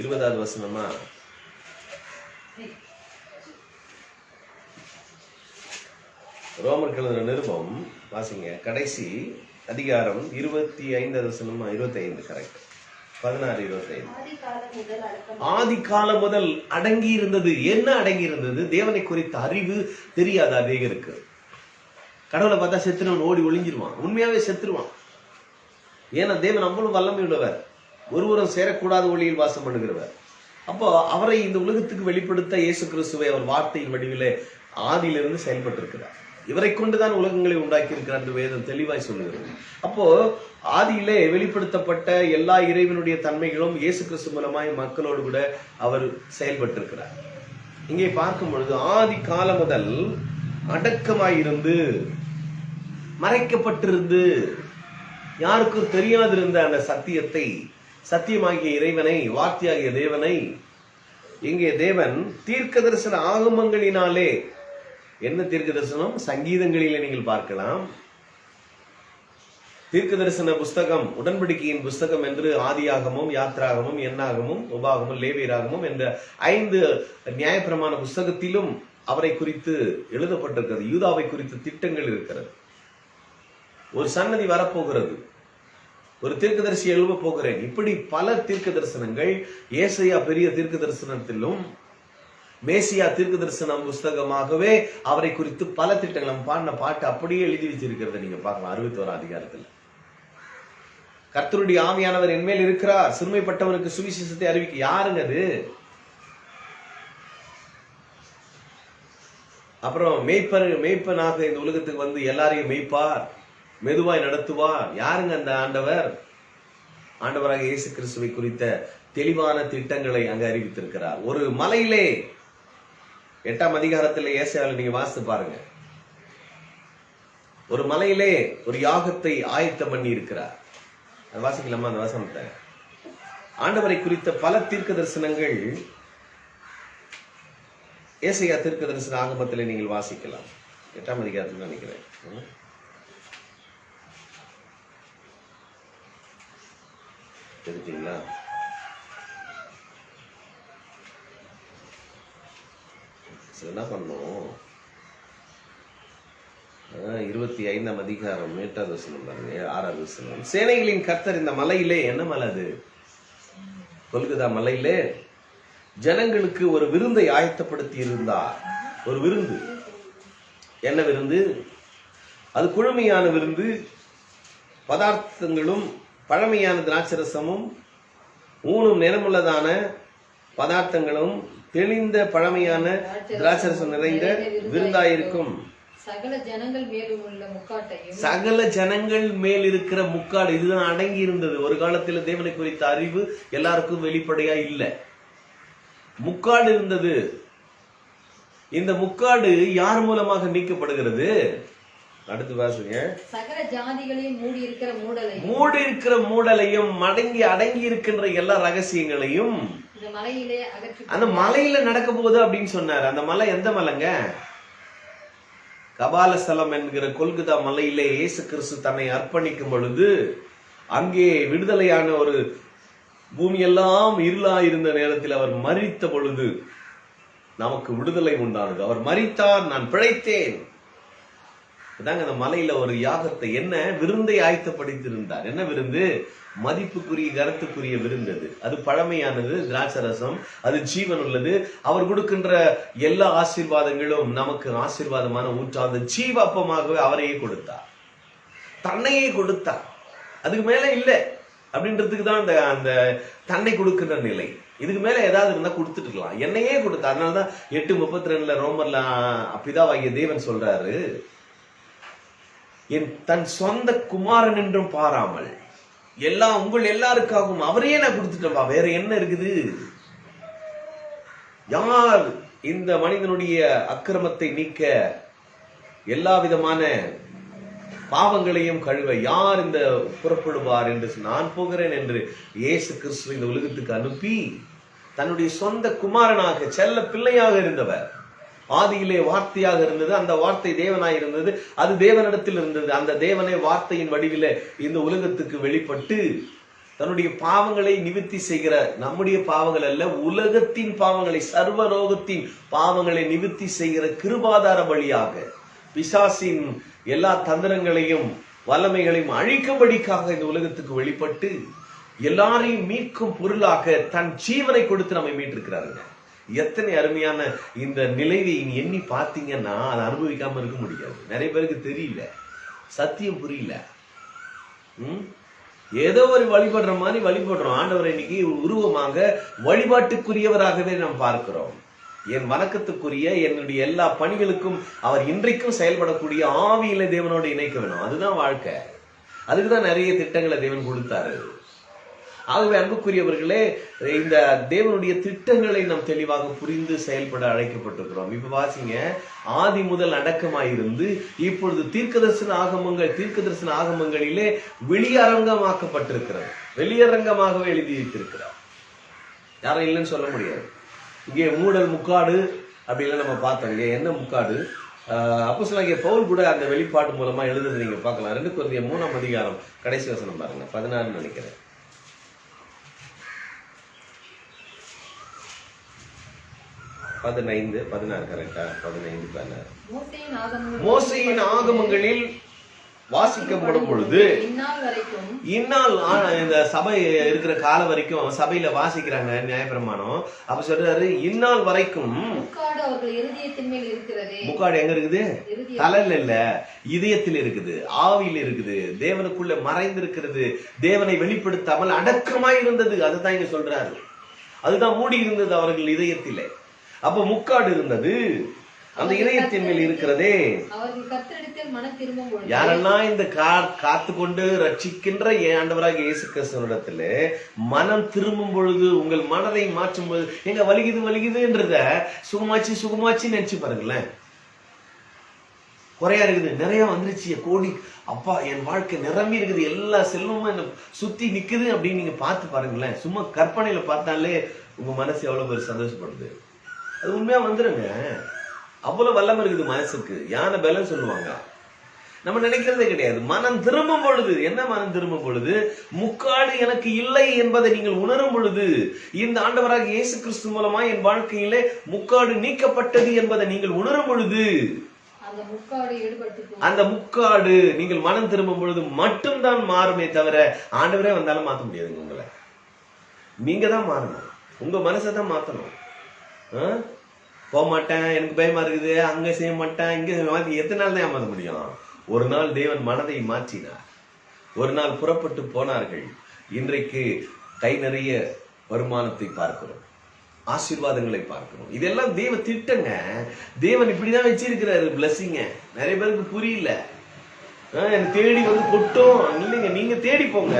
20வது வசனமா, ரோமருக்கு எழுதின நிருபம் வாசிங்க, கடைசி அதிகாரம் 25வது வசனமா, 25 கரெக்ட், 16-25. ஆதி காலம் முதல் அடங்கி இருந்தது. என்ன அடங்கி இருந்தது? தேவனை குறித்த அறிவு தெரியாத அநேகருக்கு. கடவுளை பார்த்தா செத்துனவன் ஓடி ஒளிஞ்சிருவான், உண்மையாவே செத்துருவான். ஏன்னா தேவன் அவ்வளவு வல்லமை உள்ளவர், ஒருவரும் சேரக்கூடாத ஒளியில் வாசம் பண்ணுகிறவர். அப்போ அவரை இந்த உலகத்துக்கு வெளிப்படுத்த இயேசு கிறிஸ்துவை அவர் வார்த்தையின் வடிவிலே ஆதியிலிருந்து செயல்பட்டு இருக்கிறார். இவரை கொண்டுதான் உலகங்களை உண்டாக்கி இருக்கிறார் என்று வேதம் தெளிவாய் சொல்லுகிறது. அப்போ ஆதியிலே வெளிப்படுத்தப்பட்ட எல்லா இறைவனுடைய தன்மைகளும் இயேசு கிறிஸ்து மூலமாய் மக்களோடு கூட அவர் செயல்பட்டு இருக்கிறார். இங்கே பார்க்கும் பொழுது ஆதி காலம் முதல் அடக்கமாயிருந்து, மறைக்கப்பட்டிருந்து, யாருக்கும் தெரியாதிருந்த அந்த சத்தியத்தை, சத்தியமாகிய இறைவனை, வார்த்தையாகிய தேவனை, இங்கே தேவன் தீர்க்க தரிசன ஆகமங்களினாலே, என்ன தீர்க்க தரிசனம்? சங்கீதங்களிலே நீங்கள் பார்க்கலாம். தீர்க்க தரிசன புஸ்தகம், உடன்படிக்கையின் புஸ்தகம் என்று ஆதியாகமும், யாத்ராகமும், எண்ணாகமும், உபாகமும், லேவியராகமும் என்ற 5 நியாயப்பிரமாண புஸ்தகத்திலும் அவரை குறித்து எழுதப்பட்டிருக்கிறது. யூதாவை குறித்து திட்டங்கள் இருக்கிறது. ஒரு சன்னதி வரப்போகிறது, ஒரு தீர்க்கதரிசி எழுப்ப போகிறேன், இப்படி பல தீர்க்க தரிசனங்கள். ஏசாயா பெரிய தீர்க்க தரிசனத்திலும் மேசியா தீர்க்க தரிசனம் புஸ்தகமாகவே அவரை குறித்து பல திட்டங்கள், நம்ம பாடின பாட்டு அப்படியே எழுதி வச்சிருக்கிறத நீங்க பார்க்கலாம். 61 அதிகாரத்தில் கர்த்தருடைய ஆவியானவர் என்மேல் இருக்கிறார், சிறுமைப்பட்டவனுக்கு சுவிசேஷத்தை அறிவிக்க. யாருங்க அது? அப்புறம் மேய்ப்பனாக இந்த உலகத்துக்கு வந்து எல்லாரையும் மேய்ப்பார், மெதுவாய் நடத்துவார். யாருங்க அந்த ஆண்டவர்? ஆண்டவராக இயேசு கிறிஸ்துவை குறித்த தெளிவான திட்டங்களை அங்கு அறிவித்திருக்கிறார். ஒரு மலையிலே, 8ஆம் அதிகாரத்தில் ஏசாயாவில் நீங்க வாசித்து பாருங்க, ஒரு மலையிலே ஒரு யாகத்தை ஆயத்தம் பண்ணி இருக்கிறார். அது வாசிக்கலாமா அந்த வசனத்தை? ஆண்டவரை குறித்த பல தீர்க்க தரிசனங்கள் ஏசாயா தீர்க்க தரிசன ஆகமத்தில் நீங்கள் வாசிக்கலாம். 8ஆம் அதிகாரத்தில் நினைக்கிறேன். தெரிஞ்சுங்களா? என்ன பண்ணும்? 25ஆம் அதிகாரம் 8வது வசனம் பாருங்க, 6வது வசனம். சேனைகளின் கர்த்தர் இந்த மலையிலே, என்ன மலை அது? கொல்கதா மலையிலே ஜனங்களுக்கு ஒரு விருந்தை ஆயத்தப்படுத்தி இருந்தார். ஒரு விருந்து. என்ன விருந்து? அது குழுமையான விருந்து. பதார்த்தங்களும் பழமையான திராட்சரசமும் ஊனும் நிறமுள்ளதான பதார்த்தங்களும் தெளிந்த பழமையான திராட்சரசம் நிறைந்த விருந்தாயிருக்கும். சகல ஜனங்கள் மேலும் உள்ள முக்காட்டையும், சகல ஜனங்கள் மேல் இருக்கிற முக்காடு, இதுதான் அடங்கி இருந்தது. ஒரு காலத்தில் தேவனை குறித்த அறிவு எல்லாருக்கும் வெளிப்படையா இல்லை. முக்காடு இருந்தது. இந்த முக்காடு யார் மூலமாக நீக்கப்படுகிறது? அடுத்து வாசுங்க. சகல ஜாதிகளையும் மூடி இருக்கிற மூடலையும் அடங்கி இருக்கின்ற எல்லா ரகசியங்களையும் இந்த மலையிலே அகற்றி, அந்த மலையில நடக்க போகுது அப்படின்னு சொன்னார். அந்த மலை எந்த மலைங்க? கபாலஸ்தலம் என்கிற கொல்கதா மலையிலே இயேசு கிறிஸ்து தன்னை அர்ப்பணிக்கும் பொழுது, அங்கே விடுதலையான ஒரு பூமியெல்லாம் இருளா இருந்த நேரத்தில் அவர் மரித்த பொழுது நமக்கு விடுதலை உண்டானது. அவர் மரித்தார், நான் பிழைத்தேன். அதாங்க அந்த மலையில ஒரு யாகத்தை, என்ன விருந்தை ஆயத்தப்படுத்தியிருந்தார். என்ன விருந்து? மதிப்புக்குரிய கருத்துக்குரிய விருந்து. அது பழமையானது, திராட்சரசம், அது ஜீவன் உள்ளது. அவர் கொடுக்கின்ற எல்லா ஆசீர்வாதங்களும் நமக்கு ஆசீர்வாதமான ஊற்றாத ஜீவ அப்பமாகவே அவரையே கொடுத்தார், தன்னையே கொடுத்தார். அதுக்கு மேல இல்லை அப்படின்றதுக்கு தான் அந்த தன்னை கொடுக்கின்ற நிலை. இதுக்கு மேல ஏதாவது இருந்தா கொடுத்துட்டு இருக்கலாம், என்னையே கொடுத்தார். அதனாலதான் 8:32 ரோமர்ல பிதாவாகிய தேவன் சொல்றாரு, என் தன் சொந்த குமாரன் என்றும் பாராமல் எல்லாம் உங்கள் எல்லாருக்காகவும் அவரையே நான் கொடுத்துட்டேன்பா, வேற என்ன இருக்குது? யார் இந்த மனிதனுடைய அக்கிரமத்தை நீக்க, எல்லா விதமான பாவங்களையும் கழுவ யார் இந்த புறப்படுவார் என்று நான் போகிறேன் என்று இயேசு கிறிஸ்து இந்த உலகத்துக்கு அனுப்பி தன்னுடைய சொந்த குமாரனாக, செல்ல பிள்ளையாக இருந்தவர், ஆதியிலே வார்த்தையாக இருந்தது, அந்த வார்த்தை தேவனாய் இருந்தது, அது தேவனிடத்தில் இருந்தது. அந்த தேவனை வார்த்தையின் வடிவில இந்த உலகத்துக்கு வெளிப்பட்டு தன்னுடைய பாவங்களை நிவர்த்தி செய்கிற, நம்முடைய பாவங்கள் அல்ல, உலகத்தின் பாவங்களை, சர்வலோகத்தின் பாவங்களை நிவர்த்தி செய்கிற கிருபாதார வழியாக பிசாசின் எல்லா தந்திரங்களையும் வல்லமைகளையும் அழிக்கும்படிக்காக இந்த உலகத்துக்கு வெளிப்பட்டு எல்லாரையும் மீட்கும் பொருளாக தன் ஜீவனை கொடுத்து நம்மை மீட்டிருக்கிறாருங்க. எத்தனை அருமையான இந்த நிலையை எண்ணி பார்த்தீங்கன்னா அதை அனுபவிக்காம இருக்க முடியாது. நிறைய பேருக்கு தெரியல, சத்தியம் புரியல. ஏதோ ஒரு வழிபடுற மாதிரி வழிபடுறோம். ஆண்டவரை இன்னைக்கு உருவமாக வழிபாட்டுக்குரியவராகவே நாம் பார்க்கிறோம். என் வணக்கத்துக்குரிய என்னுடைய எல்லா பணிகளுக்கும் அவர் இன்றைக்கும் செயல்படக்கூடிய ஆவியில தேவனோடு இணைக்க வேணும். அதுதான் வாழ்க்கை. அதுக்குதான் நிறைய திட்டங்களை தேவன் கொடுத்தாரு. ஆகவே அன்புக்குரியவர்களே, இந்த தேவனுடைய திட்டங்களை நாம் தெளிவாக புரிந்து செயல்பட அழைக்கப்பட்டிருக்கிறோம். இப்ப வாசிங்க, ஆதி முதல் அடக்கமாயிருந்து இப்பொழுது தீர்க்கதரிசன ஆகமங்களிலே வெளியரங்கமாக்கப்பட்டிருக்கிறது. வெளியரங்கமாகவே எழுதி வைத்திருக்கிறார். யாரும் இல்லைன்னு சொல்ல முடியாது. இங்கே மூடல் முக்காடு அப்படிலாம் நம்ம பார்த்தோம். இங்கே என்ன முக்காடு? அப்போஸ்தலனாகிய பவுல் கூட அந்த வெளிப்பாடு மூலமா எழுதுறது நீங்க பார்க்கலாம். 2 கொரிந்தியர் 3ஆம் அதிகாரம் கடைசி வசனம் பாருங்க, 16 நினைக்கிறேன். 15, 16 கரெக்டா? 15, 16. மோசேயின் ஆகமங்களில் வாசிக்கப்படும் பொழுது இந்நாள் இந்த சபை இருக்கிற கால வரைக்கும் சபையில வாசிக்கிறாங்க நியாயப்பிரமாணம். அப்ப சொல்றாரு, இந்நாள் வரைக்கும் முக்காடு எங்க இருக்குது? தலையில இல்ல, இதயத்தில் இருக்குது, ஆவியில் இருக்குது, தேவனுக்குள்ள மறைந்திருக்கிறது, தேவனை வெளிப்படுத்தாமல் அடக்கமாய் இருந்தது. அதுதான் இங்க சொல்றாரு. அதுதான் மூடி இருந்தது அவர்கள் இதயத்திலே. அப்ப முக்காடு இருந்தது, அந்த இதயத்தின் மேல் இருக்கிறதே. யாரெல்லாம் இந்த காத்து கொண்டு ரட்சிக்கின்ற ஆண்டவராக இயேசு கிறிஸ்துவிடத்துல மனம் திரும்பும் பொழுது, உங்கள் மனதை மாற்றும் பொழுது, எங்க வலிக்குதுன்றத சுகமாச்சு நினைச்சு பாருங்களேன். குறையா இருக்குது, நிறைய வந்துருச்சு, கோடி அப்பா என் வாழ்க்கை நிரம்பி இருக்குது, எல்லா செல்வமும் என்ன சுத்தி நிக்குது அப்படின்னு நீங்க பார்த்து பாருங்களேன். சும்மா கற்பனையில பார்த்தாலே உங்க மனசு எவ்வளவு பேர் சந்தோஷப்படுது. அது உண்மையா வந்துருங்க. அவ்வளவு வல்லமை இருக்குது மனசுக்கு. யானை பலம் சொல்லுவாங்க. நம்ம நினைக்கிறதே கிடையாது. மனம் திரும்பும் பொழுது, என்ன மனம் திரும்பும் பொழுது? முக்காடு எனக்கு இல்லை என்பதை நீங்கள் உணரும் பொழுது, இந்த ஆண்டவராக இயேசு கிறிஸ்து மூலமா என் வாழ்க்கையிலே முக்காடு நீக்கப்பட்டது என்பதை நீங்கள் உணரும் பொழுது, அந்த முக்காடு நீங்கள் மனம் திரும்பும் பொழுது மட்டும்தான் மாறுமே தவிர ஆண்டவரே வந்தாலும் மாற்ற முடியாதுங்க. உங்களை நீங்க தான் மாறணும். உங்க மனசை தான் மாத்தணும். போக மாட்டேன், எனக்கு பயமா இருக்குது, அங்க செய்ய மாட்டேன், இங்க மாத்தி எத்தனை நாள் தான் ஏமாற்ற முடியும்? ஒரு நாள் தேவன் மனதை மாற்றினார். ஒரு நாள் புறப்பட்டு போனார்கள். இன்றைக்கு கை நிறைய வருமானத்தை பார்க்கிறோம், ஆசீர்வாதங்களை பார்க்கிறோம். இதெல்லாம் தேவ திட்டங்க. தேவன் இப்படிதான் வச்சிருக்கிறாரு பிளஸிங்க. நிறைய பேருக்கு புரியல. எனக்கு தேடி வந்து கொட்டும் இல்லைங்க. நீங்க தேடி போங்க,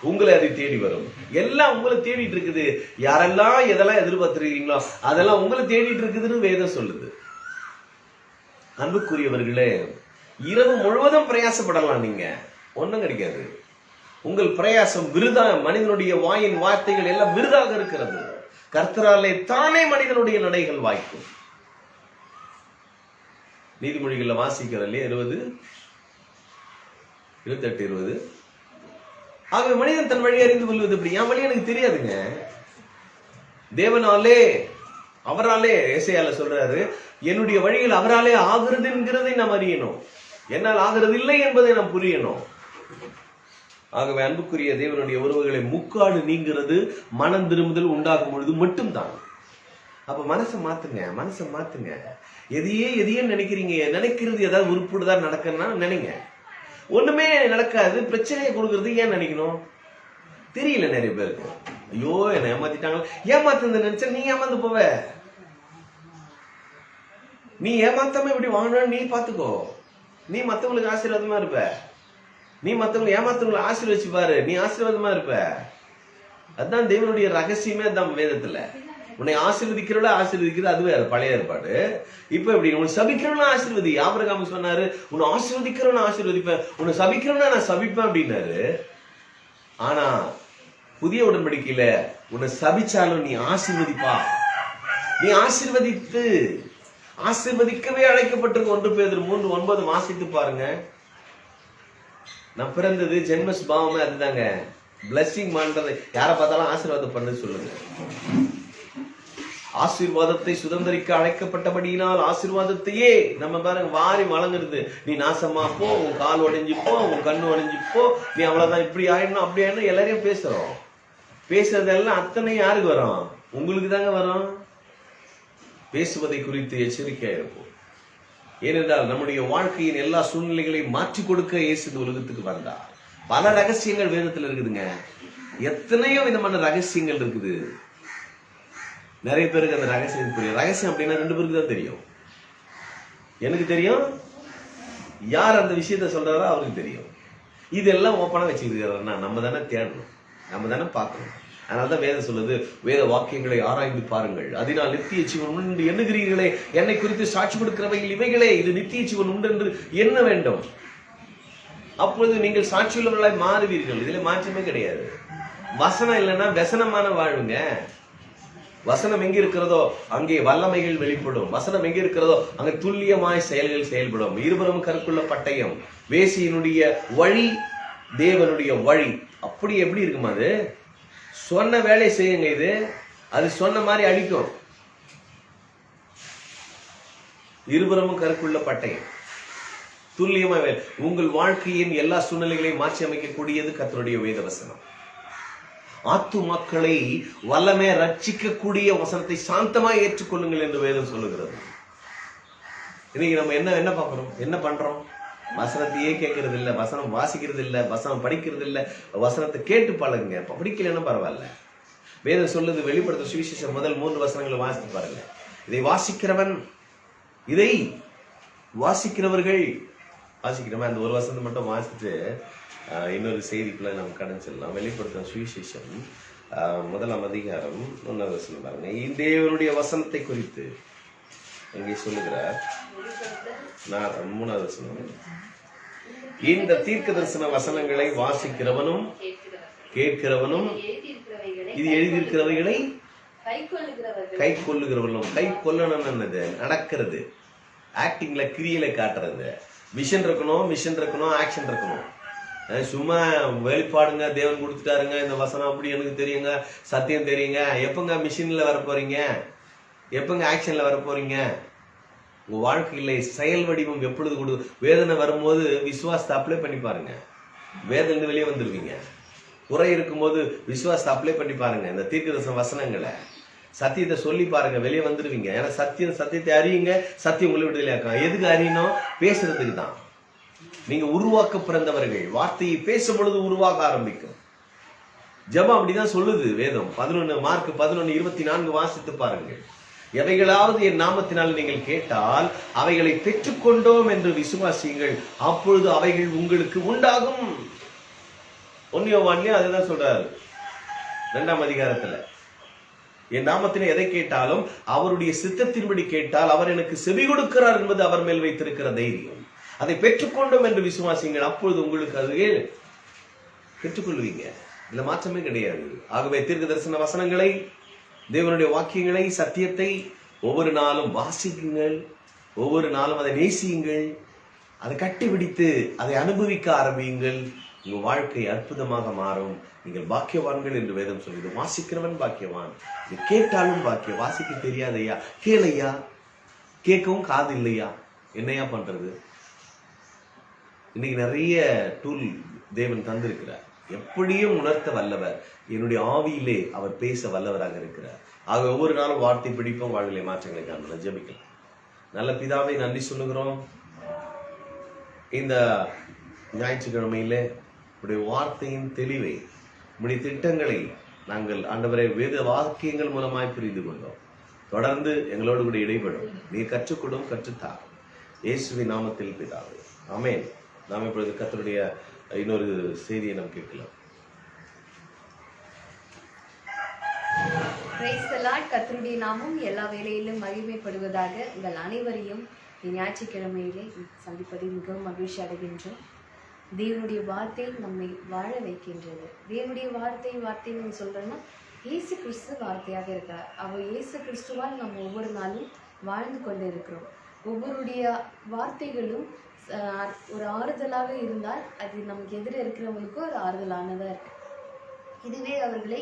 உங்களை அதை தேடி வரும். எல்லாம் உங்களை தேடிட்டு இருக்குது. யாரெல்லாம் எதெல்லாம் எதிர்பார்த்திருக்கீங்களோ அதெல்லாம் உங்களை தேடிட்டு இருக்குதுன்னு வேதம் சொல்லுது. அன்புக்குரியவர்களே, இரவு முழுவதும் பிரயாசப்படலாம், நீங்க ஒண்ணும் கிடைக்காது. உங்கள் பிரயாசம் விருதா. மனிதனுடைய வாயின் வார்த்தைகள் எல்லாம் விருதாக இருக்கிறது. கர்த்தராலே தானே மனிதனுடைய நடைகள் வாய்க்கும். நீதிமொழிகள்ல வாசிக்கிறதுலே 28-20. ஆகவே மனிதன் தன் வழி அறிந்து கொள்வது எப்படி? என் வழி எனக்கு தெரியாதுங்க. தேவனாலே, அவராலே, ஏசாயால சொல்றாரு, என்னுடைய வழிகள் அவராலே ஆகிறது என்கிறதை நாம் அறியணும். என்னால் ஆகிறது இல்லை என்பதை நாம் புரியணும். ஆகவே அன்புக்குரிய தேவனுடைய உறவுகளை முக்காடு நீங்கிறது மனம் திரும்புதல் உண்டாகும் பொழுது மட்டும்தான். அப்ப மனசை மாத்துங்க. எதையே நினைக்கிறீங்க, நினைக்கிறது ஏதாவது உருப்படுதான் நடக்கணும்னா நினைங்க. ஒண்ணுமே நடக்காது, பிரச்சனையை கொடுக்கறது ஏன் நினைக்கணும்? தெரியல நிறைய பேருக்கு. ஐயோ என்ன ஏமாத்திட்டாங்க, ஏமாத்து நினைச்சா நீ ஏமாந்து போவ. நீ ஏமாத்தாம இப்படி வாங்கணும், நீ பாத்துக்கோ. நீ மத்தவங்களுக்கு ஆசீர்வாதமா இருப்ப. நீ மத்தவங்களை ஏமாத்தவங்களை ஆசீர்வதிச்சு பாரு, நீ ஆசீர்வாதமா இருப்ப. அதுதான் தேவனுடைய ரகசியமே. தான் வேதத்துல உன்னை ஆசீர்வதிக்கிறவள ஆசீர்வதிக்கிறது அது வேற, பழைய ஏற்பாடு. இப்ப எப்படி உன்னை சபிக்கிறவனா ஆசீர்வதி. ஆபிரகாம் சொன்னாரு, உன்னை ஆசீர்வதிக்கிறவனா ஆசீர்வதிப்பேன், உன்னை சபிக்கிறவனா நான் சபிப்பேன் அப்படின்னாரு. ஆனா புதிய உடன்படிக்கையில உன்னை சபிச்சாலும் நீ ஆசீர்வதிப்பா. நீ ஆசீர்வதித்து ஆசீர்வதிக்கவே அழைக்கப்பட்டிருக்க 1 பேதுரு 3:9 வாசித்து பாருங்க. நான் பிறந்தது ஜென்ம சுபாவமே அதுதாங்க. பிளஸிங் பண்றது, யாரை பார்த்தாலும் ஆசீர்வாதம் பண்ணு சொல்லுங்க. ஆசீர்வாதத்தை சுதந்திரிக்க அழைக்கப்பட்டபடியினால் ஆசீர்வாதத்தையே நம்ம பாருங்க வாரி வழங்குறது. நீ நாசமா போ, உன் கால் உடைஞ்சு போ, உன் கண்ணு உடைஞ்சு போ, நீ அவ்வளவுதான், இப்படி ஆயிடணும் அப்படி ஆயிடணும் எல்லாரையும் பேசுறோம். பேசுறதெல்லாம் அத்தனை யாருக்கு வரும்? உங்களுக்கு தாங்க வரும். பேசுவதை குறித்து எச்சரிக்கையா இருப்போம். ஏனென்றால் நம்முடைய வாழ்க்கையின் எல்லா சூழ்நிலைகளையும் மாற்றி கொடுக்க இயேசு இந்த உலகத்துக்கு வந்தார். பல ரகசியங்கள் வேதத்துல இருக்குதுங்க. எத்தனையோ விதமான ரகசியங்கள் இருக்குது. நிறைய பேருக்கு அந்த ரகசியம் புரியும். ரகசியம் அப்படின்னா 2 பேருக்கு தான் தெரியும். எனக்கு தெரியும், யார் அந்த விஷயத்த சொல்றாரோ அவருக்கு தெரியும். இதெல்லாம் ஓப்பனா வச்சுக்கிறாருன்னா நம்ம தானே தேடணும், நம்ம தானே பார்க்கணும். அதனாலதான் வேதம் சொல்லுது, வேத வாக்கியங்களை ஆராய்ந்து பாருங்கள், அதனால் நித்திய ஜீவன் உண்டு எண்ணுகிறீர்களே, என்னை குறித்து சாட்சி கொடுக்கிறவைகள் இவைகளே, இது நித்திய ஜீவன் உண்டு என்று எண்ண வேண்டும். அப்பொழுது நீங்கள் சாட்சியுள்ளவர்களாய் மாறுவீர்கள். இதுல மாற்றமே கிடையாது. வசனம் இல்லைன்னா व्यसனமான வாழ்வுங்க. வசனம் எங்க இருக்கிறதோ அங்கே வல்லமைகள் வெளிப்படும். வசனம் எங்க இருக்கிறதோ அங்க துல்லியமாய் செயல்கள் செயல்படும். இருபுறம் கருக்குள்ள பட்டயம். வேசியினுடைய வழி தேவனுடைய வழி. அப்படி எப்படி இருக்குமா? அது சொன்ன வேலை செய்யுங்க. இது அது சொன்ன மாதிரி அடிக்கும். இருபுறமும் கருக்குள்ள பட்டயம். துல்லியமா உங்கள் வாழ்க்கையின் எல்லா சூழ்நிலைகளையும் மாற்றி அமைக்கக்கூடியது கர்த்தருடைய வேத வசனம். ஆத்துமாக்களை வல்லமே ரட்சிக்கக்கூடிய வசனத்தை சாந்தமாய் ஏற்றுக்கொள்ளுங்கள் என்று வேதம் சொல்லுகிறது. இன்னைக்கு நம்ம என்ன பார்க்கிறோம், என்ன பண்றோம்? வசனத்தையே கேட்கறது இல்ல, வசனம் வாசிக்கிறது இல்ல, வசனம் படிக்கிறது இல்ல. வசனத்தை கேட்டு பழகுங்க, படிக்கலன்னா பரவாயில்ல. வேதம் சொல்லுது, வெளிப்படுத்த சுவிசேஷம் முதல் 3 வசனங்களை வாசித்து பாருங்க. இதை வாசிக்கிறவன், இதை வாசிக்கிறவர்கள், வாசிக்கிறவன் அந்த ஒரு வசனத்தை மட்டும் வாசிச்சுட்டு இன்னொரு செய்திக்குள்ள நம்ம கடந்து செல்லலாம். வெளிப்படுத்த சுவிசேஷம் 1ஆம் அதிகாரம் 1ஆவது வசனம் பாருங்க. தேவனுடைய வசனத்தை குறித்து இங்கே சொல்லுகிறார். 3ஆவது வசனம், இந்த தீர்க்க தரிசன வசனங்களை வாசிக்கிறவனும் கேட்கிறவனும் இது எழுதியிருக்கிறவைகளை கை கொள்ளுகிறவர்களும். கை கொள்ளணும் என்னது? நடக்கிறது, ஆக்டிங்ல கிரியையில காட்டுறது. விஷன் இருக்கணும், மிஷன் இருக்கணும், ஆக்ஷன் இருக்கணும். சும்மா வெளிப்பாடுங்க தேவன் கொடுத்துட்டாருங்க, இந்த வசனம் அப்படி எனக்கு தெரியுங்க, சத்தியம் தெரியுங்க. எப்பங்க மிஷின்ல வர போறீங்க? எப்பங்க ஆக்ஷன்ல வர போறீங்க? உங்க வாழ்க்கையில செயல் வடிவம் எப்பொழுது கொடு? வேதனை வரும்போது விசுவாசத்தை அப்ளை பண்ணி பாருங்க, வேதனை வெளியே வந்துருவீங்க. குறை இருக்கும்போது விசுவாசத்தை அப்ளை பண்ணி பாருங்க. இந்த தீர்க்கதரிசன வசனங்களை, சத்தியத்தை சொல்லி பாருங்க, வெளியே வந்துருவீங்க. ஏன்னா சத்தியத்தை அறியுங்க, சத்தியம் உங்களை விடுதலையாக்கும். எதுக்கு அறியணும்? பேசுறதுக்கு தான். நீங்க உருவாக்க பிறந்தவர்கள். வார்த்தையை பேசும் பொழுது உருவாக ஆரம்பிக்கும். ஜெபம் அப்படிதான் சொல்லுது வேதம். மார்க் 11:24 வாசித்து பாருங்கள். எவைகளாவது என் நாமத்தினால் நீங்கள் கேட்டால் அவைகளை பெற்றுக்கொண்டோம் என்று விசுவாசியுங்கள், அப்பொழுது அவைகள் உங்களுக்கு உண்டாகும். 1 யோவான்லயும் அதுதான் சொல்றாரு 2ஆம் அதிகாரத்துல. என் நாமத்தினை எதை கேட்டாலும் அவருடைய சித்தத்தின்படி கேட்டால் அவர் எனக்கு செவி கொடுக்கிறார் என்பது அவர் மேல் வைத்திருக்கிற தைரியம். அதை பெற்றுக்கொண்டோம் என்று விசுவாசிங்கள், அப்பொழுது உங்களுக்கு அது பெற்றுக்கொள்வீங்க. இதுல மாற்றமே கிடையாது. ஆகவே தீர்க்க தரிசன வசனங்களை, தேவனுடைய வாக்கியங்களை, சத்தியத்தை ஒவ்வொரு நாளும் வாசிக்குங்கள், ஒவ்வொரு நாளும் அதை நேசியுங்கள், அதை கட்டிபிடித்து அதை அனுபவிக்க ஆரம்பியுங்கள். உங்க வாழ்க்கை அற்புதமாக மாறும். நீங்கள் பாக்கியவான்கள் என்று வேதம் சொல்லுது. வாசிக்கிறவன் பாக்கியவான். இது கேட்டாலும் பாக்கியம். வாசிக்க தெரியாதையா? கேளையா. கேட்கவும் காது இல்லையா? என்னையா பண்றது? இன்னைக்கு நிறைய டூல் தேவன் தந்திருக்கிறார். எப்படியும் உணர்த்த வல்லவர். என்னுடைய ஆவியிலே அவர் பேச வல்லவராக இருக்கிறார். ஆக ஒவ்வொரு நாளும் வார்த்தை பிடிப்போம், வாழ்விலே மாற்றங்களை காணலாம். ஜெபிக்கலாம். நல்ல பிதாவை நன்றி சொல்லுகிறோம். இந்த ஞாயிற்றுக்கிழமையில உடைய வார்த்தையின் தெளிவை, உடைய திட்டங்களை நாங்கள் ஆண்டவரை வேத வாக்கியங்கள் மூலமாய் புரிந்து கொண்டோம். தொடர்ந்து எங்களோடு கூட இடைபடும். நீ கற்றுக்கொடும், கற்றுத்தார். இயேசுவின் நாமத்தில் பிதாவே, ஆமென். நாம் இப்பொழுது கர்த்தருடைய இன்னொரு செய்தியை நாம் கேட்கலாம். கர்த்தருடைய நாமம் எல்லா வேளையிலும் மகிமைப்படுவதாக. உங்கள் அனைவரையும் ஞாயிற்றுக்கிழமையிலே சந்திப்பதில் மிகவும் மகிழ்ச்சி அடைகின்றோம். தேவனுடைய வார்த்தை நம்மை வாழ வைக்கின்றது. தேவனுடைய வார்த்தைன்னு சொல்றேன்னா இயேசு கிறிஸ்து வார்த்தையாக இருக்கிறார். அவர் இயேசு கிறிஸ்துவால் நம்ம ஒவ்வொரு நாளும் வாழ்ந்து கொண்டு இருக்கிறோம். ஒவ்வொருடைய வார்த்தைகளும் ஒரு ஆறுதலாக இருந்தால் அது நமக்கு எதிர இருக்கிறவங்களுக்கும் ஒரு ஆறுதலானதாக இருக்கு. இதுவே அவர்களை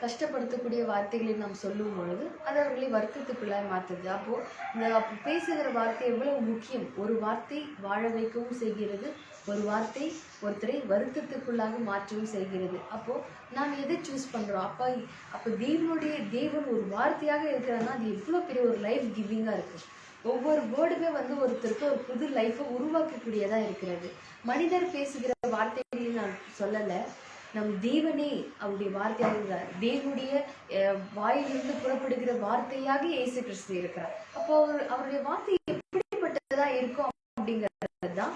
கஷ்டப்படுத்தக்கூடிய வார்த்தைகளை நாம் சொல்லும் பொழுது அது அவர்களை வருத்தத்துக்குள்ளாய் மாற்றுது. அப்போது இந்த பேசுகிற வார்த்தை எவ்வளவு முக்கியம். ஒரு வார்த்தை வாழ வைக்கவும் செய்கிறது, ஒரு வார்த்தை ஒருத்தரை வருத்தத்துக்குள்ளாக மாற்றவும் செய்கிறது. அப்போது நாம் எதை சூஸ் பண்ணுறோம்? அப்போ தேவன் ஒரு வார்த்தையாக இருக்கிறான்னா அது எவ்வளோ பெரிய ஒரு லைஃப் கிவிங்காக இருக்குது. ஒவ்வொரு வேர்டுமே ஒருத்தருக்கு ஒரு புது லைஃப்பை உருவாக்கக்கூடியதாக இருக்கிறது. மனிதர் பேசுகிற வார்த்தைகளையும் நான் சொல்லலை, நம் தேவனே அவருடைய வார்த்தையாக இருக்கிறார். தேவனுடைய வாயிலிருந்து புறப்படுகிற வார்த்தையாக இயேசு கிறிஸ்து இருக்கிறார். அப்போ அவருடைய வார்த்தை எப்படிப்பட்டதா இருக்கும் அப்படிங்கிறது தான்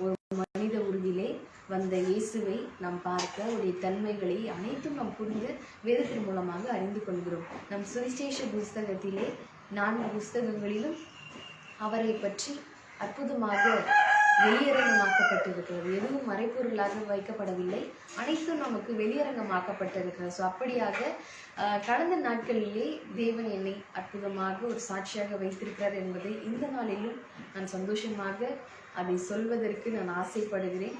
ஒரு மனித உருவிலே வந்த இயேசுவை நாம் பார்க்க அவருடைய தன்மைகளை அனைத்தும் நாம் புரிந்து வேதத்தின் மூலமாக அறிந்து கொள்கிறோம். நம் சுவிசேஷ புஸ்தகத்திலே 4 புஸ்தகங்களிலும் அவரை பற்றி அற்புதமாக வெளியரங்கமாக்கப்பட்டிருக்கிறது. எதுவும் மறைப்பொருளாக வைக்கப்படவில்லை, அனைத்தும் நமக்கு வெளியரங்கமாக்கப்பட்டிருக்கிறது. ஸோ அப்படியாக கடந்த நாட்களிலே தேவன் என்னை அற்புதமாக ஒரு சாட்சியாக வைத்திருக்கிறார் என்பதை இந்த நாளிலும் நான் சந்தோஷமாக அதை சொல்வதற்கு நான் ஆசைப்படுகிறேன்.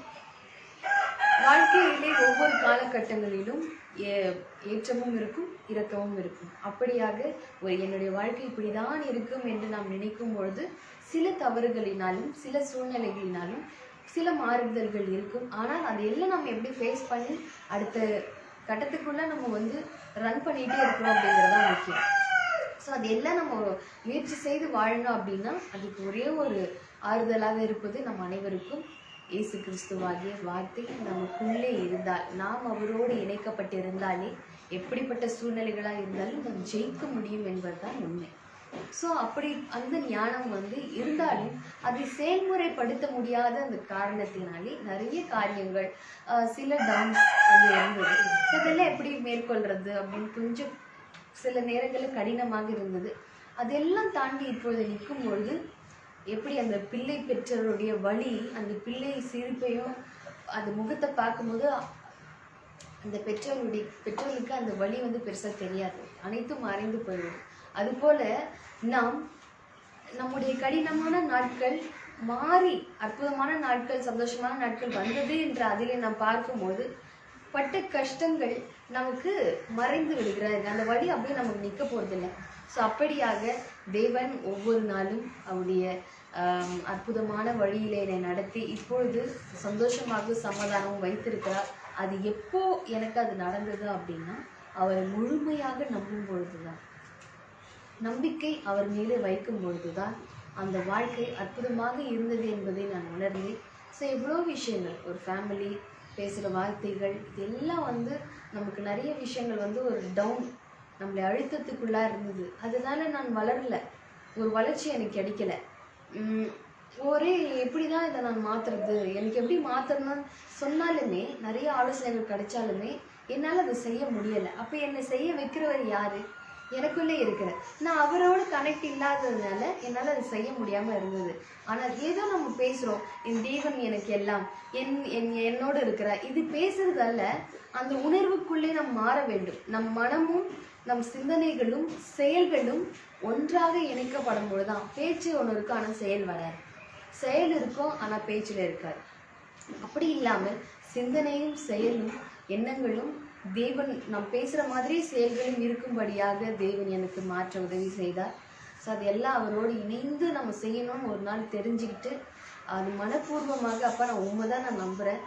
வாழ்க்கையிலே ஒவ்வொரு காலகட்டங்களிலும் ஏற்றமும் இருக்கும், இரக்கமும் இருக்கும். அப்படியாக என்னுடைய வாழ்க்கை இப்படிதான் இருக்கும் என்று நாம் நினைக்கும் பொழுது சில தவறுகளினாலும் சில சூழ்நிலைகளினாலும் சில மாறுதல்கள் இருக்கும். ஆனால் அதையெல்லாம் நம்ம எப்படி ஃபேஸ் பண்ணி அடுத்த கட்டத்துக்குள்ள நம்ம ரன் பண்ணிகிட்டே இருக்கிறோம் அப்படிங்கிறதான் முக்கியம். ஸோ அதெல்லாம் நம்ம முயற்சி செய்து வாழணும் அப்படின்னா அதுக்கு ஒரே ஒரு ஆறுதலாக இருப்பது நம் அனைவருக்கும் இயேசு கிறிஸ்துவாகிய வார்த்தை நமக்குள்ளே இருந்தால், நாம் அவரோடு இணைக்கப்பட்டிருந்தாலே எப்படிப்பட்ட சூழ்நிலைகளாக இருந்தாலும் நாம் ஜெயிக்க முடியும் என்பதுதான் உண்மை. ஸோ அப்படி அந்த ஞானம் இருந்தாலும் அதை செயல்முறைப்படுத்த முடியாத அந்த காரணத்தினாலே நிறைய காரியங்கள் சில டவுன்ஸ் இருந்தது. இதெல்லாம் எப்படி மேற்கொள்றது அப்படின்னு கொஞ்சம் சில நேரங்களில் கடினமாக இருந்தது. அதெல்லாம் தாண்டி இப்பொழுது நிற்கும் பொழுது எப்படி அந்த பிள்ளை பெற்றவருடைய வழி, அந்த பிள்ளை சிரிப்பையும் அந்த முகத்தை பார்க்கும்போது அந்த பெற்றோருக்கு அந்த வழி பெருசாக தெரியாது, அனைத்தும் மறைந்து போயிடும். அதுபோல் நாம் நம்முடைய கடினமான நாட்கள் மாறி அற்புதமான நாட்கள், சந்தோஷமான நாட்கள் வந்தது என்று அதிலே நாம் பார்க்கும்போது பட்ட கஷ்டங்கள் நமக்கு மறைந்து விடுகிறாரு. அந்த வழி அப்படியே நமக்கு நிற்க போகிறதில்லை. ஸோ அப்படியாக தேவன் ஒவ்வொரு நாளும் அவருடைய அற்புதமான வழியிலே என்னை நடத்தி இப்பொழுது சந்தோஷமாக சமாதானமும் வைத்திருக்கிறார். அது எப்போ எனக்கு அது நடந்தது அப்படின்னா அவரை முழுமையாக நம்பும் பொழுதுதான், நம்பிக்கை அவர் மேலே வைக்கும் பொழுதுதான் அந்த வாழ்க்கை அற்புதமாக இருந்தது என்பதை நான் உணர்ந்தேன். ஸோ எவ்வளோ விஷயங்கள், ஒரு ஃபேமிலி பேசுகிற வார்த்தைகள், இதெல்லாம் நமக்கு நிறைய விஷயங்கள் ஒரு டவுன் நம்மளை அழுத்தத்துக்குள்ளே இருந்தது. அதனால நான் வளரல, ஒரு வளர்ச்சி எனக்கு கிடைக்கல. ஒரே எப்படி தான் இதை நான் மாற்றுறது, எனக்கு எப்படி மாற்றணும்னு சொன்னாலுமே நிறைய ஆலோசனைகள் கிடைச்சாலுமே என்னால் அதை செய்ய முடியலை. அப்போ என்னை செய்ய வைக்கிறவர் யார்? எனக்குள்ளே இருக்கிற நான் அவரோட கனெக்ட் இல்லாததுனால என்னால் அதை செய்ய முடியாமல் இருந்தது. ஆனால் ஏதோ நம்ம பேசுகிறோம், என் தேவன் எனக்கு எல்லாம், என்னோடு இருக்கிறார், இது பேசுறதல்ல, அந்த உணர்வுக்குள்ளே நாம் மாற வேண்டும். நம் மனமும் நம் சிந்தனைகளும் செயல்களும் ஒன்றாக இணைக்கப்படும் பொழுதுதான் பேச்சு ஒன்று இருக்கும், ஆனால் செயல் வராது. செயல் இருக்கும், ஆனால் பேச்சில் இருக்காது. அப்படி இல்லாமல் சிந்தனையும் செயலும் எண்ணங்களும் தேவன் நாம் பேசுகிற மாதிரி செயல்களும் இருக்கும்படியாக தேவன் எனக்கு மாற்ற உதவி செய்தார். ஸோ அது எல்லாம் அவரோடு இணைந்து நம்ம செய்யணும்னு ஒரு நாள் தெரிஞ்சுக்கிட்டு அது மனப்பூர்வமாக, அப்பா நான் உண்மைதான் நான் நம்புகிறேன்,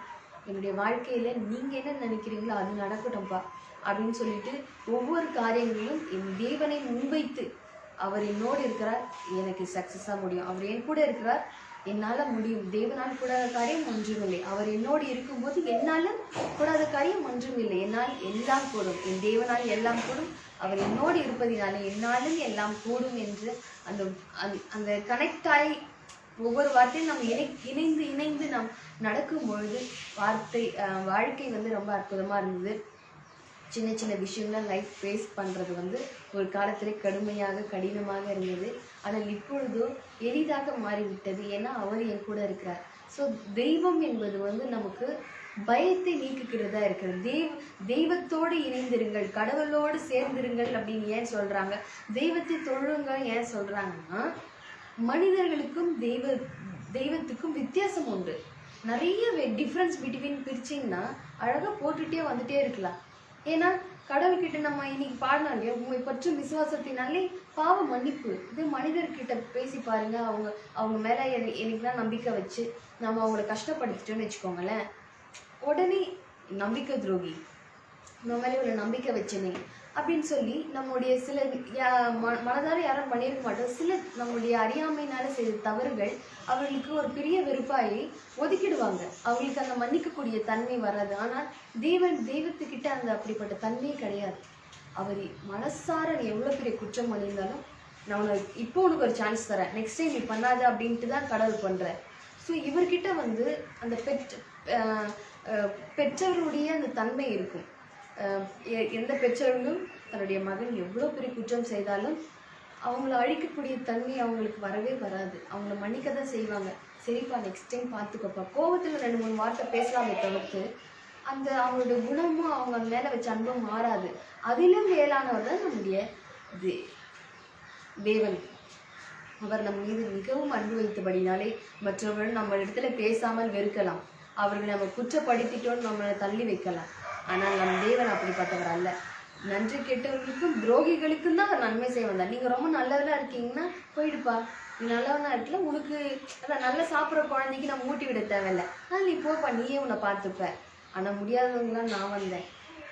என்னுடைய வாழ்க்கையில் நீங்கள் என்ன நினைக்கிறீங்களோ அது நடக்கட்டும்ப்பா அப்படின்னு சொல்லிட்டு ஒவ்வொரு காரியங்களிலும் என் தேவனை முன்வைத்து அவர் என்னோடு இருக்கிறார், எனக்கு சக்ஸஸாக முடியும், அவர் என் கூட இருக்கிறார், என்னால் முடியும், தேவனால் கூடாத காரியம் ஒன்றுமில்லை, அவர் என்னோடு இருக்கும்போது என்னால் கூடாத காரியம் ஒன்றுமில்லை, என்னால் எல்லாம் கூடும், என் தேவனால் எல்லாம் கூடும், அவர் என்னோடு இருப்பதினாலே என்னாலும் எல்லாம் கூடும் என்று அந்த அந்த கனெக்டாய் ஒவ்வொரு வார்த்தையும் நம்ம இணைந்து நாம் நடக்கும் பொழுது வாழ்க்கை ரொம்ப அற்புதமாக இருந்தது. சின்ன சின்ன விஷயங்கள் லைஃப் ஃபேஸ் பண்ணுறது ஒரு காலத்தில் கடினமாக இருந்தது. ஆனால் இப்பொழுதோ எளிதாக மாறிவிட்டது. ஏன்னா அவர் என் கூட இருக்கிறார். ஸோ தெய்வம் என்பது நமக்கு பயத்தை நீக்குகிறதா இருக்கிறது. தெய்வத்தோடு இணைந்திருங்கள், கடவுளோடு சேர்ந்திருங்கள் அப்படின்னு ஏன் சொல்றாங்க? தெய்வத்தை தொழுங்க ஏன் சொல்றாங்கன்னா, மனிதர்களுக்கும் தெய்வத்துக்கும் வித்தியாசம் உண்டு. நிறைய டிஃப்ரென்ஸ் பிட்வீன் பிரிச்சிங்கன்னா அழகா போட்டுட்டே வந்துட்டே இருக்கலாம். ஏன்னா கடவுள்கிட்ட நம்ம இன்னைக்கு பாடினோம் இல்லையா, உண்மை பற்றும் விசுவாசத்தினாலே பாவ மன்னிப்பு. இது மனிதர்கிட்ட பேசி பாருங்க, அவங்க மேல எனக்குலாம் நம்பிக்கை வச்சு நம்ம அவங்கள கஷ்டப்படுத்திட்டோன்னு வச்சுக்கோங்களேன், உடனே நம்பிக்கை துரோகி, நம்ம மேலே ஒரு நம்பிக்கை வச்சனே அப்படின்னு சொல்லி நம்முடைய சில மனதார யாரும் பண்ணியிருக்க மாட்டோம். சில நம்முடைய அறியாமையினால செய்த தவறுகள் அவர்களுக்கு ஒரு பெரிய வெறுப்பாகி ஒதுக்கிடுவாங்க. அவங்களுக்கு அந்த மன்னிக்கக்கூடிய தன்மை வராது. ஆனால் தெய்வத்துக்கிட்ட அந்த அப்படிப்பட்ட தன்மையே கிடையாது. அவர் மனசார நீ எவ்வளோ பெரிய குற்றம் பண்ணியிருந்தாலும் நான் உனக்கு இப்போ உனக்கு ஒரு சான்ஸ் தரேன், நெக்ஸ்ட் டைம் நீ பண்ணாத அப்படின்ட்டு தான் கடவுள் பண்ணுற. ஸோ இவர்கிட்ட வந்து அந்த பெற்றவருடைய அந்த தன்மை இருக்கும். எந்த பெற்றவர்களும் தன்னுடைய மகன் எவ்வளோ பெரிய குற்றம் செய்தாலும் அவங்கள அழிக்கக்கூடிய தன்மை அவங்களுக்கு வரவே வராது. அவங்கள மன்னிக்க தான் செய்வாங்க. சரிப்பா நெக்ஸ்ட் டைம் பார்த்துக்கப்பா, கோபத்தில் 2-3 வார்த்தை பேசலாமே தவிர்த்து அந்த அவங்களோட குணமும் அவங்க மேலே வச்ச அன்பும் மாறாது. அதிலும் மேலானவர் தான் நம்முடைய தேவன். அவர் நம் மீது மிகவும் அன்பு வைத்தபடினாலே மற்றவர்கள் நம்ம இடத்துல பேசாமல் வெறுக்கலாம், அவர்களை நம்ம குற்றப்படுத்திட்டோன்னு நம்மளை தள்ளி வைக்கலாம். ஆனால் நம் தேவன் அப்படிப்பட்டவர் அல்ல. நன்றி கெட்டவர்களுக்கும் துரோகிகளுக்கும் தான் அவர் நன்மை செய்ய வந்தார். நீங்கள் ரொம்ப நல்லவராக இருக்கீங்கன்னா போயிடுப்பா, நீ நல்லவனா இருக்கல, உனக்கு அதான் நல்லா சாப்பிட்ற குழந்தைக்கு நம்ம ஊட்டி விட தேவையில்லை, ஆனால் நீ போப்பா, நீயே உன்னை பார்த்துப்ப. ஆனால் முடியாதவங்களாம் நான் வந்தேன்,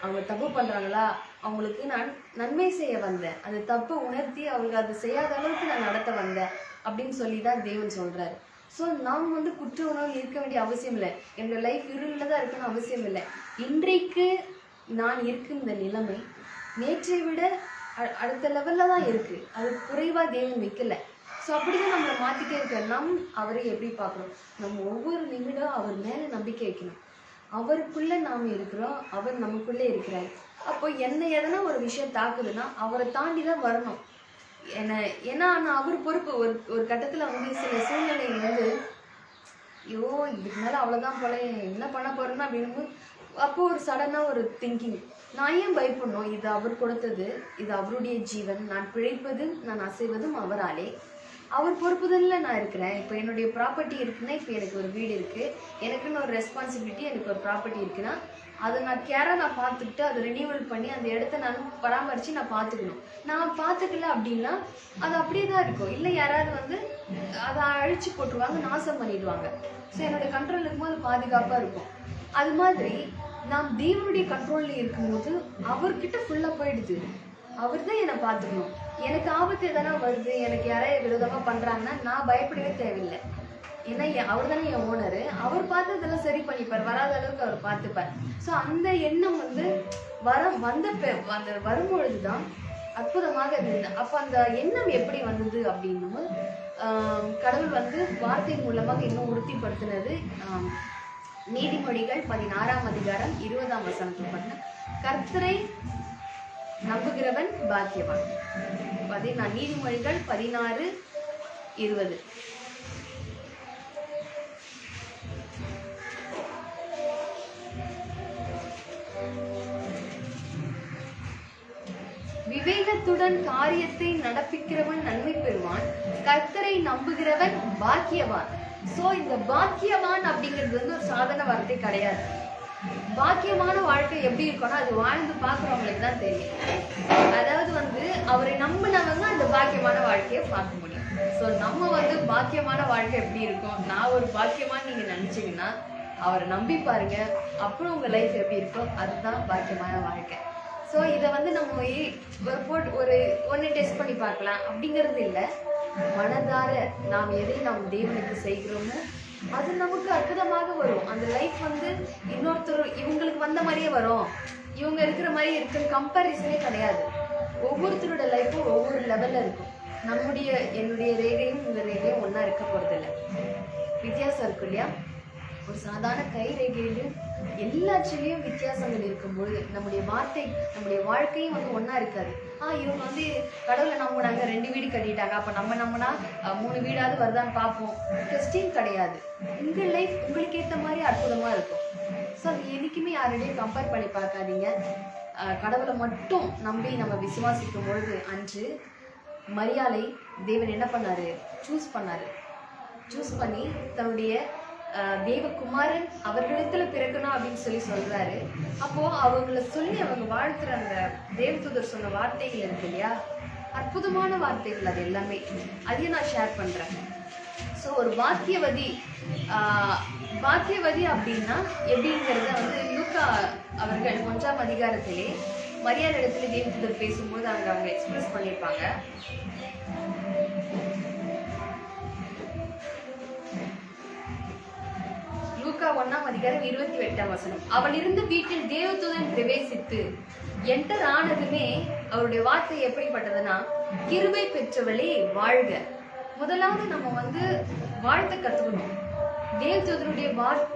அவங்க தப்பு பண்ணுறாங்களா அவங்களுக்கு நான் நன்மை செய்ய வந்தேன், அந்த தப்பை உணர்த்தி அவங்க அதை செய்யாத அளவுக்கு நான் நடத்த வந்தேன் அப்படின்னு சொல்லி தான் தேவன் சொல்கிறாரு. ஸோ நாம் வந்து குற்ற உணர்வு இருக்க வேண்டிய அவசியம் இல்லை. என்னோட லைஃப் இருளில் தான் இருக்கணும்னு அவசியம் இல்லை. இன்றைக்கு நான் இருக்கும் இந்த நிலைமை நேற்றை விட அடுத்த லெவலில் தான் இருக்குது. அது குறைவாக தேவன் வைக்கலை. ஸோ அப்படி தான் நம்மளை மாற்றிட்டே இருக்க. அவரை எப்படி பார்க்குறோம்? நம்ம ஒவ்வொரு நிமிடம் அவர் மேலே நம்பிக்கை வைக்கணும். அவருக்குள்ளே நாம் இருக்கிறோம், அவர் நமக்குள்ளே இருக்கிறார். அப்போ என்ன எதனா ஒரு விஷயம் தாக்குதுன்னா அவரை தாண்டி தான் வரணும். ஏன்னா நான் அவர் பொறுப்பு. ஒரு கட்டத்தில் வந்து சில சூழ்நிலை வந்து ஐயோ இதுக்கு மேலே அவ்வளோதான் போல, என்ன பண்ண போகிறேன்னா அப்படின்னு அப்போ ஒரு சடனாக ஒரு திங்கிங், நான் ஏன் பயப்படணும்? இது அவர் கொடுத்தது, இது அவருடைய ஜீவன், நான் பிழைப்பதும் நான் அசைவதும் அவராலே, அவர் பொறுப்புதலில் நான் இருக்கிறேன். இப்போ என்னுடைய ப்ராப்பர்ட்டி இருக்குன்னா, இப்போ எனக்கு ஒரு வீடு இருக்குது, எனக்குன்னு ஒரு ரெஸ்பான்சிபிலிட்டி, எனக்கு ஒரு ப்ராப்பர்ட்டி இருக்குன்னா அதை நான் கேராக நான் பார்த்துக்கிட்டு அதை ரினியூவல் பண்ணி அந்த இடத்த நான் பராமரித்து நான் பார்த்துக்கணும். நான் பார்த்துக்கல அப்படின்னா அது அப்படியே தான் இருக்கும். இல்லை யாராவது வந்து அதை அழிச்சு போட்டுருவாங்க, நாசம் பண்ணிடுவாங்க. ஸோ என்னுடைய கண்ட்ரோல் இருக்கும்போது பாதுகாப்பாக இருக்கும். அது மாதிரி நாம் தேவனுடைய கண்ட்ரோலில் இருக்கும்போது அவர்கிட்ட ஃபுல்லாக போயிடுது. அவர் தான் என்னை பார்த்துக்கணும். எனக்கு ஆபத்து எதனா வருது, எனக்கு யாராவது விரோதமாக பண்ணுறாங்கன்னா நான் பயப்படவே தேவையில்லை. ஏன்னா அவர் தானே என் ஓனரு, அவர் பார்த்து அதெல்லாம் சரி பண்ணிப்பார், வராத அளவுக்கு அவர் பார்த்துப்பார். ஸோ அந்த எண்ணம் வந்து அந்த வரும்பொழுது தான் அற்புதமாக இருந்தது. அப்போ அந்த எண்ணம் எப்படி வந்தது அப்படின்னும் கடவுள் வந்து வார்த்தை மூலமாக இன்னும் உறுதிப்படுத்தினது. நீதிமொழிகள் 16ஆம் அதிகாரம் 20ஆம் வசனத்தில் பண்ண, கர்த்தரை நம்புகிறவன் பாக்கியவான். நீதிமொழிகள் 16:20. விவேகத்துடன் காரியத்தை நடப்பிக்கிறவன் நன்மை பெறுவான், கர்த்தரை நம்புகிறவன் பாக்கியவான். சோ இந்த பாக்கியவான் அப்படிங்கிறது வந்து ஒரு சாதாரண வார்த்தை கிடையாது. பாக்கியமான வாழ்க்கை எப்படி இருக்கும்னா அது வாழ்ந்து பார்க்குறவங்களுக்கு தான் தெரியும். அதாவது வந்து அவரை நம்பினவங்க அந்த பாக்கியமான வாழ்க்கையை பார்க்க முடியும். ஸோ நம்ம வந்து பாக்கியமான வாழ்க்கை எப்படி இருக்கும், நான் ஒரு பாக்கியமான நீங்க நினைச்சீங்கன்னா அவரை நம்பி பாருங்க, அப்புறம் உங்க லைஃப் எப்படி இருக்கும், அதுதான் பாக்கியமான வாழ்க்கை. ஸோ இதை வந்து நம்ம ஒரு ஒன்று டெஸ்ட் பண்ணி பார்க்கலாம் அப்படிங்கிறது இல்லை. மனதார நாம் எதை நாம் தேவனுக்கு செய்கிறோமோ அது நமக்கு அற்புதமாக வரும். அந்த லைஃப் வந்து இன்னொருத்தர் இவங்களுக்கு வந்த மாதிரியே வரும், இவங்க இருக்கிற மாதிரி இருக்கிற கம்பேரிசனே கிடையாது. ஒவ்வொருத்தரோட லைஃப்பும் ஒவ்வொரு லெவலில் இருக்கும். என்னுடைய ரேகையும் உங்கள் ரேகையும் ஒன்றா இருக்க போகிறதில்ல, வித்தியாசம் இருக்கும் இல்லையா? ஒரு சாதாரண கை ரேகையிலும் எல்லாச்சுலேயும் வித்தியாசங்கள் இருக்கும்போது நம்முடைய வாழ்க்கையும் வந்து ஒன்றா இருக்காது. இவங்க வந்து கடவுளை நம்பினாங்க, 2 வீடு கட்டிட்டாங்க, அப்போ நம்ம நம்பினா 3 வீடாவது வருதான்னு பார்ப்போம். டெஸ்டிங் கிடையாது. உங்கள் லைஃப் உங்களுக்கு ஏற்ற மாதிரி அற்புதமாக இருக்கும். ஸோ அது என்னைக்குமே யாரோடையும் கம்பேர் பண்ணி பார்க்காதீங்க. கடவுளை மட்டும் நம்பி நம்ம விசுவாசிக்கும் பொழுது அன்று மரியாளை தேவன் என்ன பண்ணாரு? சூஸ் பண்ணி தன்னுடைய தேவகுமாரன் அவர்களிடத்துல பிறக்கணும் அப்படின்னு சொல்றாரு. அப்போ அவங்கள சொல்லி அவங்க வாழ்த்துற அந்த தேவதூதர் சொன்ன வார்த்தைகள் இருக்கு இல்லையா, அற்புதமான வார்த்தைகள். அது எல்லாமே அதையும் நான் ஷேர் பண்றேன். ஸோ ஒரு பாக்கியவதி அப்படின்னா எப்படிங்கிறத லூக்கா அவர்கள் 1ஆம் அதிகாரத்திலே மரியாதை இடத்துல தேவதூதர் பேசும்போது அவங்க எக்ஸ்பிரஸ் பண்ணியிருப்பாங்க. லூக்கா 1ஆம் அதிகாரம் 28ஆம் வசனம். அவள் இருந்த வீட்டில் தேவதூதன் பிரவேசித்து என்டர் ஆனதுமே அவருடைய வார்த்தை எப்படிப்பட்டதுன்னா, கிருபை பெற்றவளே வாழ்க. முதலாவது நம்ம வாழ்த்த கத்துக்கணும். தேவதூதருடைய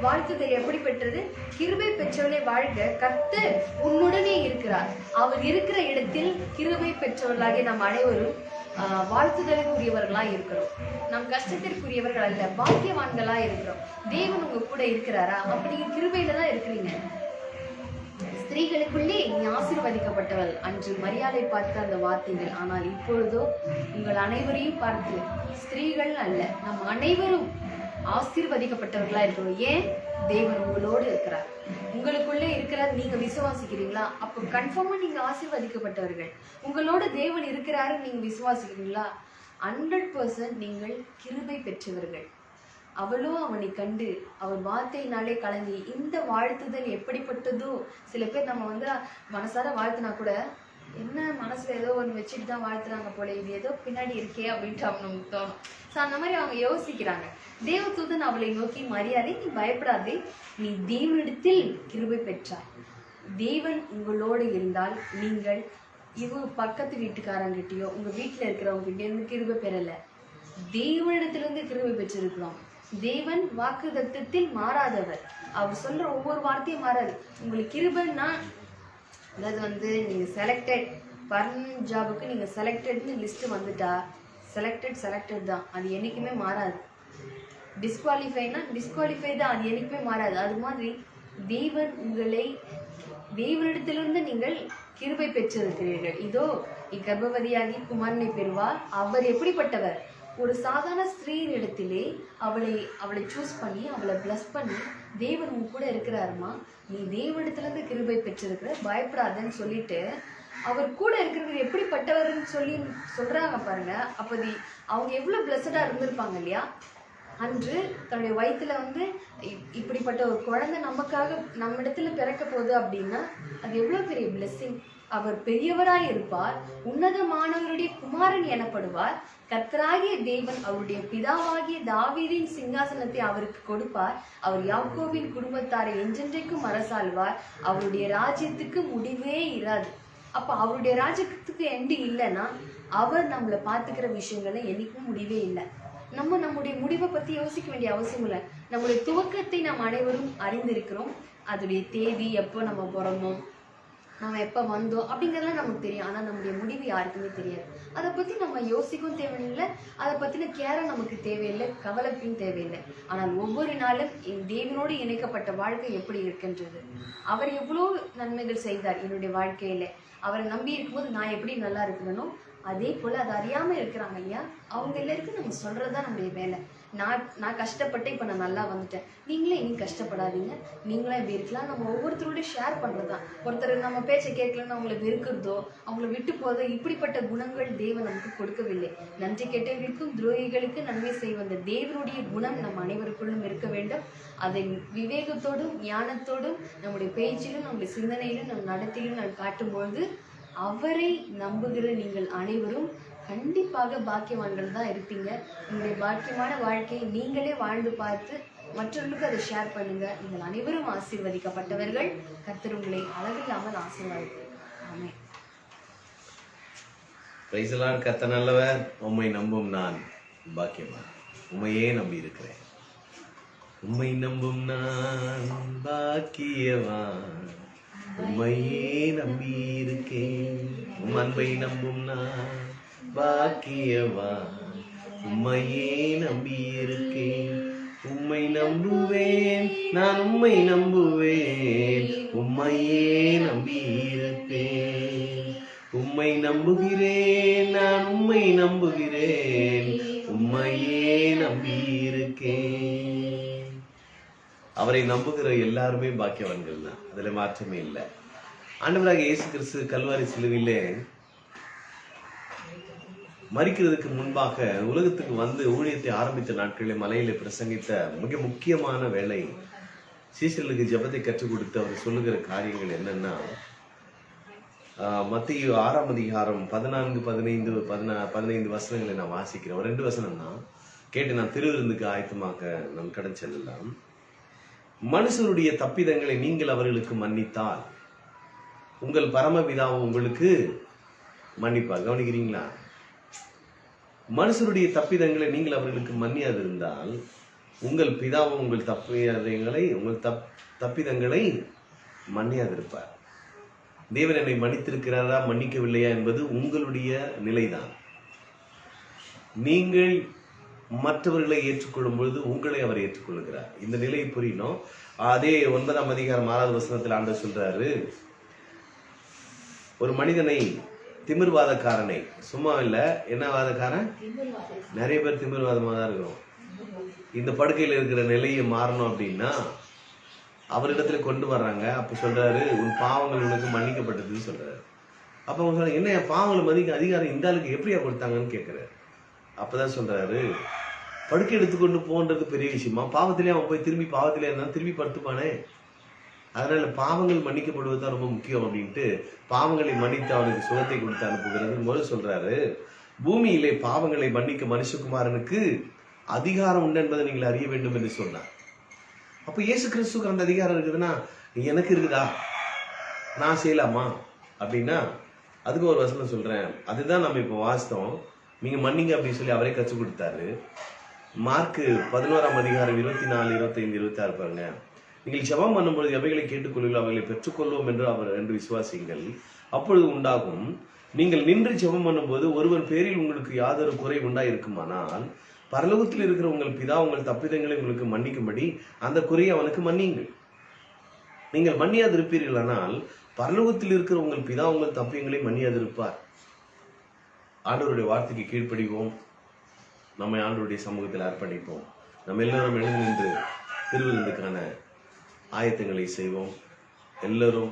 வாழ்த்துதல் எப்படி பெற்றது? கிருபை பெற்றவளே வாழ்க, கர்த்தர் உன்னுடனே இருக்கிறார். அவர் இருக்கிற இடத்தில் கிருபை பெற்றவர்களாகிய நாம் அனைவரும் வாழ்த்துதலுக்குரியவர்களாக இருக்கிறோம். நம் கஷ்டத்திற்குரியவர்கள் அல்ல, பாக்கியவான்களா இருக்கிறோம். தேவன் உங்க கூட இருக்கிறாரா? அப்படி கிருபையில தான் இருக்கிறீங்க. ஸ்திரீகளுக்குள்ளே நீ ஆசீர்வதிக்கப்பட்டவள். அன்று மரியாதை பார்த்த அந்த வார்த்தைகள். ஆனால் இப்பொழுதோ உங்கள் அனைவரையும் பார்த்து ஸ்திரீகள் அல்ல, நம் அனைவரும் ஆசீர்வதிக்கப்பட்டவர்களா இருக்கிறோம். ஏன்? தேவன் உங்களோடு இருக்கிறார், உங்களுக்குள்ளே இருக்கிறார். நீங்க விசுவாசிக்கிறீங்களா? அப்போ கன்ஃபார்மா நீங்க ஆசீர்வதிக்கப்பட்டவர்கள். உங்களோட தேவன் இருக்கிறாரு, நீங்க விசுவாசிக்கிறீங்களா? 100% நீங்கள் கிருபை பெற்றவர்கள். அவளோ அவனை கண்டு அவன் வார்த்தையினாலே கலங்கி. இந்த வாழ்த்துதல் எப்படிப்பட்டதோ, சில பேர் நம்ம மனசார வாழ்த்துனா கூட என்ன மனசுல ஏதோ ஒன்று வச்சுட்டு தான் வாழ்த்துறாங்க போல, இது ஏதோ பின்னாடி இருக்கே அப்படின்ட்டு அவனுக்கு தோணும். ஸோ அந்த மாதிரி அவங்க யோசிக்கிறாங்க. தேவதூதன் அவளை நோக்கி, மரியாதை, நீ பயப்படாதே, நீ தேவனிடத்தில் கிருபை பெற்றாய். தேவன் உங்களோடு இருந்தால் நீங்கள் பக்கத்து வீட்டுக்காரங்கிட்டயோ உங்க வீட்டுல இருக்கிறவங்க கிட்ட இருந்து கிருபை பெறல, தேவனிடத்திலிருந்து கிருபை பெற்றிருக்கிறோம். தேவன் வாக்குத்தத்தத்தில் மாறாதவர். அவர் சொல்ற ஒவ்வொரு வார்த்தையும் மாறாது. உங்களுக்கு கிருபைன்னா, அதாவது நீங்க செலக்டட் பர்மனன்ட் ஜாபுக்கு நீங்க செலக்டட்னு லிஸ்ட் வந்துட்டா செலக்டட் தான், அது என்னைக்குமே மாறாது. டிஸ்குவாலிஃபைனா டிஸ்குவாலிஃபை தான், அது என்னைக்குமே மாறாது. அது மாதிரி தேவன் உங்களை தேவனிடத்திலிருந்து நீங்கள் கிருபை பெற்றிருக்கிறீர்கள். இதோ இக்கர்ப்பவதியாகி குமாரனை பெறுவார். அவர் எப்படிப்பட்டவர்? ஒரு சாதாரண ஸ்திரீயின் இடத்திலே அவளை சூஸ் பண்ணி அவளை பிளஸ் பண்ணி, தேவன் உன் கூட இருக்கிறாருமா, நீ தேவனிடத்திலிருந்து கிருபை பெற்றிருக்கிற, பயப்படாதன்னு சொல்லிட்டு அவர் கூட இருக்கிறவர் எப்படிப்பட்டவர்னு சொல்றாங்க பாருங்க. அப்போ அவங்க எவ்வளவு பிளஸடா இருந்திருப்பாங்க இல்லையா? அன்று தன்னுடைய வயிற்றுல இப்படிப்பட்ட ஒரு குழந்தை நமக்காக நம்ம இடத்துல பிறக்க போகுது அப்படின்னா அது எவ்வளவு பெரிய பிளெஸ்ஸிங். அவர் பெரியவராய் இருப்பார், உன்னதமானவருடைய குமாரன் எனப்படுவார். கர்த்தராகிய தேவன் அவருடைய பிதாவாகிய தாவீதின் சிங்காசனத்தை அவருக்கு கொடுப்பார். அவர் யாக்கோபின் குடும்பத்தாரை என்றென்றைக்கும் அரசாள்வார். அவருடைய ராஜ்யத்துக்கு முடிவே இராது. அப்ப அவருடைய ராஜ்யத்துக்கு எண்டு இல்லைன்னா அவர் நம்மளை பார்த்துக்கிற விஷயங்களை என்னைக்கும் முடிவே இல்லை. நம்முடைய முடிவை பத்தி யோசிக்க வேண்டிய அவசியம் இல்லை. நம்முடைய துவக்கத்தை நாம் அனைவரும் அறிந்திருக்கிறோம். அதோடைய தேதி, எப்போ நம்ம பிறந்தோம், நம்ம எப்போ வந்தோம் அப்படிங்கிறதுலாம் நமக்கு தெரியும். ஆனால் நம்முடைய முடிவு யாருக்குமே தெரியாது. அதை பற்றி நம்ம யோசிக்கவும் தேவையில்லை, அதை பற்றின கேரம் நமக்கு தேவையில்லை, கவலைக்கும் தேவையில்லை. ஆனால் ஒவ்வொரு நாளும் என் தேவனோடு இணைக்கப்பட்ட வாழ்க்கை எப்படி இருக்கின்றது, அவர் எவ்வளோ நன்மைகள் செய்தார் என்னுடைய வாழ்க்கையில, அவரை நம்பி இருக்கும்போது நான் எப்படி நல்லா இருக்கணும், அதே போல் அதை அறியாமல் இருக்கிறாங்க இல்லையா, அவங்க எல்லாருக்கும் நம்ம சொல்கிறதுதான் நம்முடைய வேலை. நான் கஷ்டப்பட்டேன், இப்போ நான் நல்லா வந்துட்டேன், நீங்களே இனி கஷ்டப்படாதீங்க, நீங்களே இப்படி இருக்கலாம். நம்ம ஒவ்வொருத்தரோட ஷேர் பண்ணுறது தான். ஒருத்தர் நம்ம பேச்சை கேட்கலன்னு அவங்களை வெறுக்கிறதோ அவங்கள விட்டு போதோ, இப்படிப்பட்ட குணங்கள் தேவன் நமக்கு கொடுக்கவில்லை. நன்றி கெட்டவர்களுக்கும் துரோகிகளுக்கு நன்மை செய்வந்த தேவனுடைய குணம் நம் அனைவருக்குள்ளும் இருக்க வேண்டும். அதை விவேகத்தோடும் ஞானத்தோடும் நம்முடைய பேச்சிலும் நம்முடைய சிந்தனையிலும் நம் நடத்திலும் நாம் காட்டும்பொழுது அவரை நம்புகிற நீங்கள் அனைவரும் கண்டிப்பாக பாக்கியவான்கள் தான் இருப்பீங்க. உங்களுடைய பாக்கியமான வாழ்க்கையை நீங்களே வாழ்ந்து பார்த்து மற்றவர்களுக்கு அதை ஷேர் பண்ணுங்க. நீங்கள் அனைவரும் ஆசீர்வதிக்கப்பட்டவர்கள். கர்த்தர் உங்களை அளவில்லாமல் ஆசீர்வதிப்பார். ஆமென். Praise the Lord. கர்த்தர் நல்லவர். உம்மை நம்பும் நான் பாக்கியவான். உம்மையே நம்பி இருக்கிறேன். உம்மை நம்பும் நான் பாக்கியவான், உம்மையே நம்பி இருக்கேன். உம் அன்பை நம்பும் நான் பாக்கியவான், உம்மையே நம்பி இருக்கேன். உம்மை நம்புவேன், நான் உம்மை நம்புவேன், உம்மையே நம்பியிருப்பேன். உம்மை நம்புகிறேன், நான் உம்மை நம்புகிறேன், உம்மையே நம்பியிருக்கேன். அவரை நம்புகிற எல்லாருமே பாக்கியவான்கள் தான், அதுல மாற்றமே இல்லை. ஆண்டவராக இயேசு கிறிஸ்து கல்வாரி சிலுவையிலே மரிக்கிறதுக்கு முன்பாக உலகத்துக்கு வந்து ஊழியத்தை ஆரம்பித்த நாட்களில் மலையில பிரசங்கித்த மிக முக்கியமான வேலை, சீசர்களுக்கு ஜெபத்தை கற்றுக் கொடுத்து அவர் சொல்லுகிற காரியங்கள் என்னன்னா, மத்தேயு 6ஆம் அதிகாரம் 14, 15 வசனங்களை நான் வாசிக்கிறேன். ஒரு 2 வசனம் தான் கேட்டு நான் திருவிருந்துக்கு ஆயத்தமாக நான் கடன் செல்லலாம். மனுஷருடைய தப்பிதங்களை நீங்கள் அவர்களுக்கு மன்னித்தால் உங்கள் பரமபிதாவும் உங்களுக்கு மன்னிப்பார். கவனிக்கிறீங்களா? மனுஷருடைய தப்பிதங்களை நீங்கள் அவர்களுக்கு மன்னியாது இருந்தால் உங்கள் பிதாவும் உங்கள் தப்பிதங்களை மன்னியாதிருப்பார். தேவன் என்னை மன்னித்திருக்கிறாரா மன்னிக்கவில்லையா என்பது உங்களுடைய நிலைதான். நீங்கள் மற்றவர்களை ஏற்றுக்கொள்ளும் பொழுது உங்களை அவர் ஏற்றுக்கொள்கிறார். இந்த நிலையை புரியணும். அதே 9ஆம் அதிகாரம் 6வது வசனத்தில் ஆண்டவர் சொல்றாரு, ஒரு மனிதனை, திமிர்வாதக்காரனை, சும்மா இல்ல, என்ன வாதக்காரன், நிறைய பேர் திமிர்வாதமா தான் இருக்கிறோம். இந்த படுக்கையில் இருக்கிற நிலையை மாறணும் அப்படின்னா அவரிடத்துல கொண்டு வர்றாங்க. அப்ப சொல்றாரு, உன் பாவங்கள் உனக்கு மன்னிக்கப்பட்டதுன்னு சொல்றாரு. அப்ப அவங்க சொல்றாங்க, என்ன பாவங்களை மதிக்க அதிகாரம் இந்த ஆளுக்கு எப்படியா கொடுத்தாங்கன்னு கேட்கிறாரு. அப்பதான் சொல்றாரு, படுக்கை எடுத்துக்கொண்டு போன்றது பெரிய விஷயமா? பாவத்திலே அவன் போய் திரும்பி பாவத்திலே இருந்தான், திரும்பி படுத்துப்பானே. அதனால பாவங்கள் மன்னிக்கப்படுவது தான் ரொம்ப முக்கியம் அப்படின்ட்டு பாவங்களை மன்னித்து அவனுக்கு சுகத்தை கொடுத்து அனுப்புகிறது. முதல் சொல்றாரு, பூமியிலே பாவங்களை மன்னிக்க மனுஷகுமாரனுக்கு அதிகாரம் உண்டு என்பதை நீங்கள் அறிய வேண்டும் என்று சொன்னார். அப்ப இயேசு கிறிஸ்துக்கு அந்த அதிகாரம் இருக்குதுன்னா எனக்கு இருக்குதா, நான் செய்யலாமா அப்படின்னா அதுக்கு ஒரு வசனம் சொல்றேன். அதுதான் நம்ம இப்ப வாசித்தோம். நீங்க மன்னிங்க அப்படின்னு சொல்லி அவரே கற்றுக் கொடுத்தாரு. மார்க் 11ஆம் அதிகாரம் 24, 25, 26 பாருங்க. நீங்கள் ஜெபம் பண்ணும்பொழுது எவைகளை கேட்டுக்கொள்ளுங்கள் அவைகளை பெற்றுக்கொள்வோம் என்று விசுவாசிங்கள், அப்பொழுது உண்டாகும். நீங்கள் நின்று ஜெபம் பண்ணும்போது ஒருவர் பேரில் உங்களுக்கு யாதொரு குறை உண்டாயிருக்குமானால் பரலோகத்தில் இருக்கிற உங்கள் பிதா உங்கள் தப்பிதங்களை உங்களுக்கு மன்னிக்கும்படி அந்த குறையை அவனுக்கு மன்னியுங்கள். நீங்கள் மன்னியாதிருப்பீர்களானால் பரலோகத்தில் இருக்கிற உங்கள் பிதா உங்கள் தப்பியங்களை மன்னியாதிருப்பார். ஆண்டவருடைய வார்த்தைக்கு கீழ்ப்படிவோம். நம்மை ஆண்டவருடைய சமூகத்தில் அர்ப்பணிப்போம். நம்ம எல்லோரும் எழுந்து நின்று திருவிருந்துக்கான ஆயத்தங்களை செய்வோம். எல்லோரும்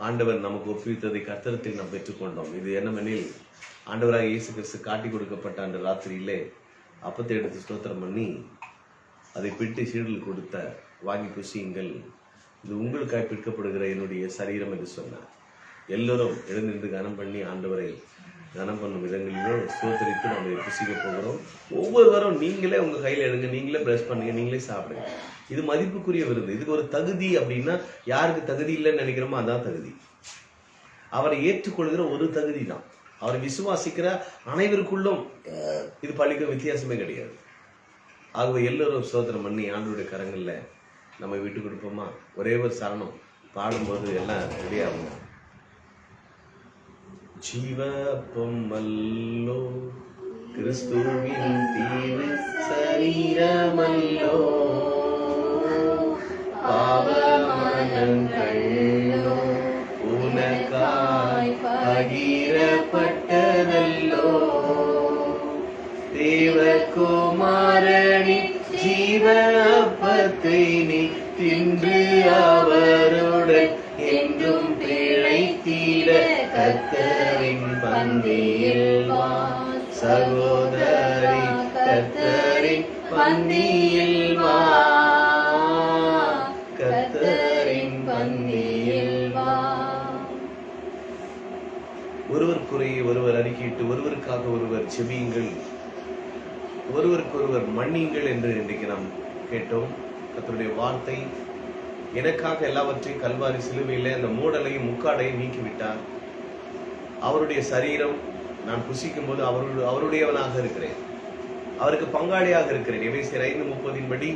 ஆண்டவர் நமக்கு ஒப்புவித்ததை கர்த்தரத்தில் நாம் பெற்றுக்கொண்டோம். இது என்னவெனில், ஆண்டவராக இயேசு கிறிஸ்து காட்டி கொடுக்கப்பட்ட அந்த ராத்திரியிலே அப்பத்தை எடுத்து ஸ்தோத்திரம் பண்ணி அதை பிட்டு சீடல் கொடுத்த, வாங்கி புசியுங்கள், இது உங்களுக்காய் பிற்கப்படுகிற என்னுடைய சரீரம் என்று சொன்னார். எல்லோரும் எழுந்திருந்து கனம் பண்ணி ஆண்டவரை கனம் பண்ணும் விதங்களிலும் ஸ்தோத்திரித்து நம்ம புசிக்க போகிறோம். ஒவ்வொருவரும் நீங்களே உங்க கையில எடுங்க, நீங்களே பிரஷ் பண்ணுங்க, நீங்களே சாப்பிடுங்க. இது மதிப்புக்குரிய விருது. இதுக்கு ஒரு தகுதி அப்படின்னா, யாருக்கு தகுதி இல்லைன்னு நினைக்கிறோமோ அதான் தகுதி. அவரை ஏற்றுக்கொள்கிற ஒரு தகுதி தான். அவரை விசுவாசிக்கிற அனைவருக்குள்ளும் இது பள்ளிக்கு வித்தியாசமே கிடையாது. ஆகவே எல்லோரும் ஸ்தோத்திரம் பண்ணி ஆண்டவருடைய கரங்கள்ல நம்ம விட்டு கொடுப்போமா? ஒரே ஒரு சரணம் பாடும்போது எல்லாம் ரெடி ஆகுங்க. ஜீவப்பொம்மல்லோ கிறிஸ்துவின் தீவு சரீரமல்லோ, பாவமனங்களோ உனக்காய் பகிரப்பட்டதல்லோ, தேவகுமாரனின் ஜீவ அப்பத்தை நீ தின்று அவருடன் என்றும் பிழைத்திட கர்த்தரின் பந்தியில் வா. சகோதரி, கர்த்தரின் பந்தியில் வா, கர்த்தரின் பந்தியில் வா. ஒருவர் குறையை ஒருவர் அறிக்கையிட்டு ஒருவருக்காக ஒருவர் செபியுங்கள், ஒருவருக்கொருவர் மன்னியுங்கள் என்று இன்றைக்கு நாம் கேட்டோம். கர்த்தருடைய வார்த்தை எனக்காக எல்லாவற்றையும் கல்வாரி சிலுவையிலே அந்த மூடலையும் முக்காடையும் நீக்கிவிட்டார். அவருடைய சரீரம் நான் புசிக்கும் போது அவருடையவனாக இருக்கிறேன், அவருக்கு பங்காளியாக இருக்கிறேன். எபேசியர் 5:30 படி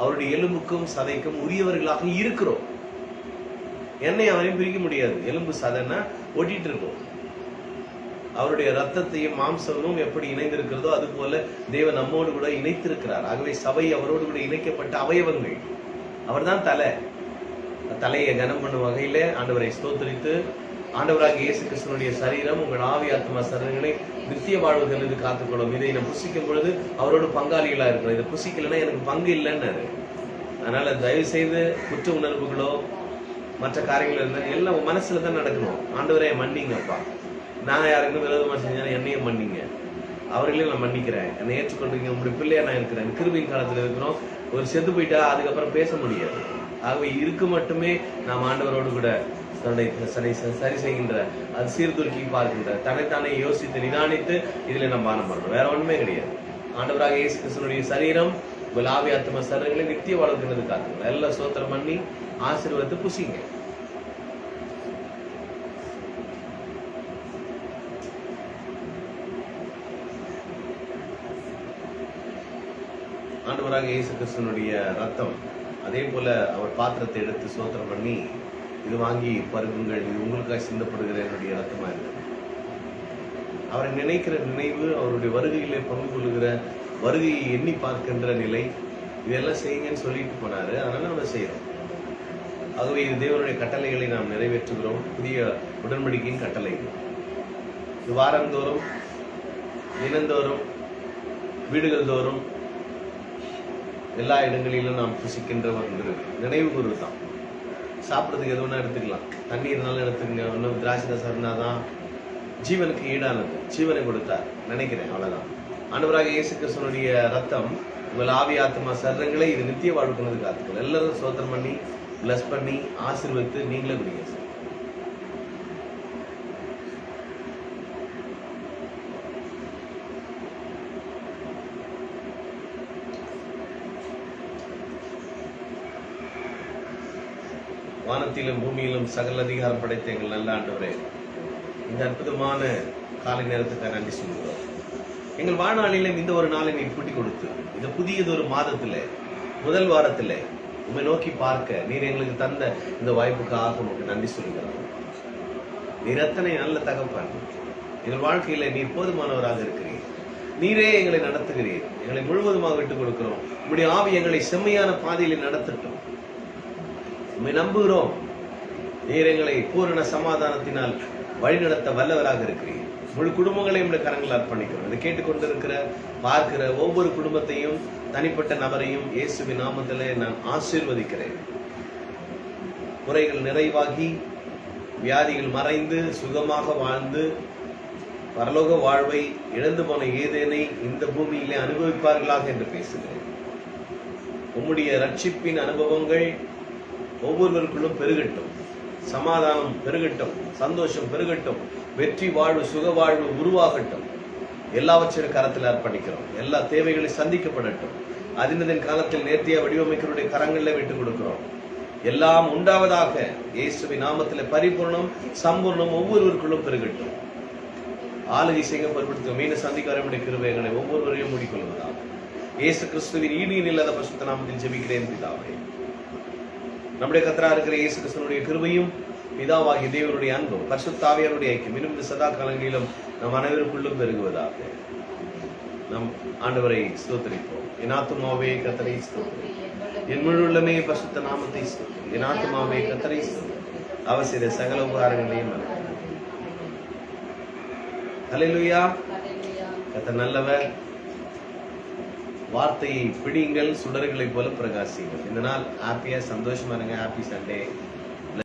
அவருடைய எலும்புக்கும் சதைக்கும் உரியவர்களாக இருக்கிறோம். என்னை அவரையும் பிரிக்க முடியாது. எலும்பு சதைன்னா ஒட்டிட்டு இருக்கும். அவருடைய ரத்தத்தையும் மாம்சமும் எப்படி இணைந்திருக்கிறதோ அது போல தேவன் நம்மோடு கூட இணைத்திருக்கிறார். ஆகவே சபை அவரோடு கூட இணைக்கப்பட்ட அவயவங்கள். அவர்தான் தலை. தலையை கனம் பண்ணும் வகையில ஆண்டவரை ஸ்தோத்திரித்து, ஆண்டவராகிய இயேசு கிறிஸ்துவினுடைய சரீரம் உங்கள் ஆவி ஆத்மா சரீரங்களை நித்திய வாழ்வுகள் காத்துக்கொள்ளும். இதை நான் புசிக்கும் பொழுது அவரோடு பங்காளிகளா இருக்கிறோம். இதை புசிக்கலைன்னா எனக்கு பங்கு இல்லைன்னு. அதனால தயவு செய்து குற்ற உணர்வுகளோ மற்ற காரியங்கள் இருந்தால் எல்லாம் மனசுல தான் நடக்கணும். ஆண்டவரே மன்னிங்கப்பா, நான் யாருக்கும் விரோதமா செஞ்சாலும் என்னையும் மன்னிங்க, அவர்களையும் நான் மன்னிக்கிறேன், என்னை ஏற்றுக்கொண்டீங்க, உங்களுடைய பிள்ளையா நான் இருக்கிறேன். கிருபையின் காலத்துல இருக்கிறோம். ஒரு செத்து போயிட்டா அதுக்கப்புறம் பேச முடியாது. ஆகவே இருக்கு மட்டுமே நாம் ஆண்டவரோடு கூட சரி செய்கின்ற, அது சீர்தூக்கி பார்க்கின்ற, தன்னைத்தானே யோசித்து நிதானித்து இதுல நம்ம பானம் பண்றோம். வேற ஒண்ணுமே கிடையாது. ஆண்டவராக இயேசு கிறிஸ்துவினுடைய சரீரம் உங்கள் ஆவி ஆத்மா சரீரங்களை நித்திய வாழ்கிறது காத்துங்க. எல்லாம் சோத்திரம் பண்ணி ஆசீர்வாதத்தை புசிங்க. ஆண்டவராக இயேசு கிறிஸ்துவினுடைய ரத்தம், அதே போல அவர் பாத்திரத்தை எடுத்து சோத்திரம் பண்ணி, இது வாங்கி பருகுங்கள், இது உங்களுக்காக சிந்தப்படுகிற என்னுடைய ரத்தமா இருக்கு. அவரை நினைக்கிற நினைவு, அவருடைய வருகையிலே பங்கு கொள்ளுகிற வருகையை எண்ணி பார்க்கின்ற நிலை, இதெல்லாம் செய்யுங்கன்னு சொல்லிட்டு போனாரு. அதனால நம்ம செய்யறோம். ஆகவே இது தேவனுடைய கட்டளைகளை நாம் நிறைவேற்றுகிறோம். புதிய உடன்படிக்கையின் கட்டளை இது வாரந்தோறும், தினந்தோறும், வீடுகள் தோறும், எல்லா இடங்களிலும் நாம் புசிக்கின்ற ஒரு நினைவு கூறு தான். சாப்பிட்றதுக்கு எது ஒன்றா எடுத்துக்கலாம், தண்ணி இருந்தாலும் எடுத்துக்கங்க. இன்னும் திராட்சை ரசம் இருந்தாதான் ஜீவனுக்கு ஈடானது, ஜீவனை கொடுத்தார் நினைக்கிறேன். அவ்வளவுதான். ஆண்டவராக இயேசு கிறிஸ்துவினுடைய ரத்தம் உங்கள் ஆவி ஆத்மா சரீரங்களை இது நித்திய வாழ்வுக்கு காத்துக்கள். எல்லாரும் சோத்திரம் பண்ணி பிளஸ் பண்ணி ஆசீர்வதித்து நீங்களே குடிங்க. வானத்திலும் பூமியிலும் சகல அதிகாரம் படைத்த எங்கள் நல்ல ஆண்டவரே, இந்த அற்புதமான காலை நேரத்துக்கு நன்றி சொல்கிறோம். எங்கள் வாழ்நாளிலும் இந்த ஒரு நாளை நீ கூட்டி கொடுத்து, இந்த புதியதொரு மாதத்துல முதல் வாரத்துல உண்மை நோக்கி பார்க்க நீர் எங்களுக்கு தந்த இந்த வாய்ப்புக்காக உங்களுக்கு நன்றி சொல்கிறோம். நீர் அத்தனை நல்ல தகப்பன். எங்கள் வாழ்க்கையில நீர் போதுமானவராக இருக்கிறீர். நீரே எங்களை நடத்துகிறீர். எங்களை முழுவதுமாக விட்டுக் கொடுக்கிறோம். உங்களுடைய ஆவி எங்களை செம்மையான பாதையில நடத்தட்டும். உண்மை நம்புகிறோம். நீர் எங்களை பூரண சமாதானத்தினால் வழிநடத்த வல்லவராக இருக்கிறீர். முழு குடும்பங்களையும் உடைய கரங்கள் அர்ப்பணிக்கிறோம். இதை கேட்டுக்கொண்டிருக்கிற பார்க்கிற ஒவ்வொரு குடும்பத்தையும் தனிப்பட்ட நபரையும் இயேசுவின் நாமத்திலே நான் ஆசீர்வதிக்கிறேன். குறைகள் நிறைவாகி வியாதிகள் மறைந்து சுகமாக வாழ்ந்து பரலோக வாழ்வை இழந்து போன ஏதேனை இந்த பூமியிலே அனுபவிப்பார்களாக என்று பேசுகிறேன். உம்முடைய ரட்சிப்பின் அனுபவங்கள் ஒவ்வொருவருக்குள்ளும் பெருகட்டும். சமாதானம் பெருகட்டும், சந்தோஷம் பெருகட்டும், வெற்றி வாழ்வு சுக வாழ்வு உருவாகட்டும். எல்லாவற்றையும் கரத்தில் அர்ப்பணிக்கிறோம். எல்லா தேவைகளை சந்திக்கப்படட்டும். அதினதின் காலத்தில் நேர்த்தியா வடிவமைக்கிறோடைய கரங்களில் விட்டுக் கொடுக்கிறோம். எல்லாம் உண்டாவதாக இயேசுவின் நாமத்தில் பரிபூர்ணம் சம்பூர்ணம் ஒவ்வொருவருக்குள்ளும் பெருகட்டும். ஆளுகை செய்ய பொருட்படுத்தும் மீண்டும் சந்திக்க வரக்கூடிய கிருபைகளை ஒவ்வொருவரையும் மூடிக்கொள்வதாக இயேசு கிறிஸ்துவின் ஈடு இல்லாத பரிசுத்த நாமத்தில் ஜெபிக்கிறேன் பிதாவே. நம்முடைய கர்த்தராக இருக்கிற இயேசு கிறிஸ்துவினுடைய கிருபையும் பிதாவாகிய தேவனுடைய அன்பும் பரிசுத்த ஆவியாருடைய ஐக்கியம் இன்னும் இந்த சதா காலங்களிலும் நம் அனைவருக்குள்ளும் பெருகுவதாக. நம் ஆண்டவரை ஸ்தோத்திரிப்போம். என் ஆத்துமாவே கர்த்தரை ஸ்தோத்திரி, என் முழு உள்ளமே பரிசுத்த நாமத்தை ஸ்தோத்திரி. என் ஆத்துமாவே கர்த்தரை ஸ்தோத்திரி, அவர் செய்த சகல உபகாரங்களையும் ஹல்லேலூயா. கர்த்தர் நல்லவர். வார்த்தையை பிடிங்கள், சுடர்களை போல பிரகாசிங்கள். இந்த நாள் ஹாப்பியா சந்தோஷமா இருங்க. Happy Sunday.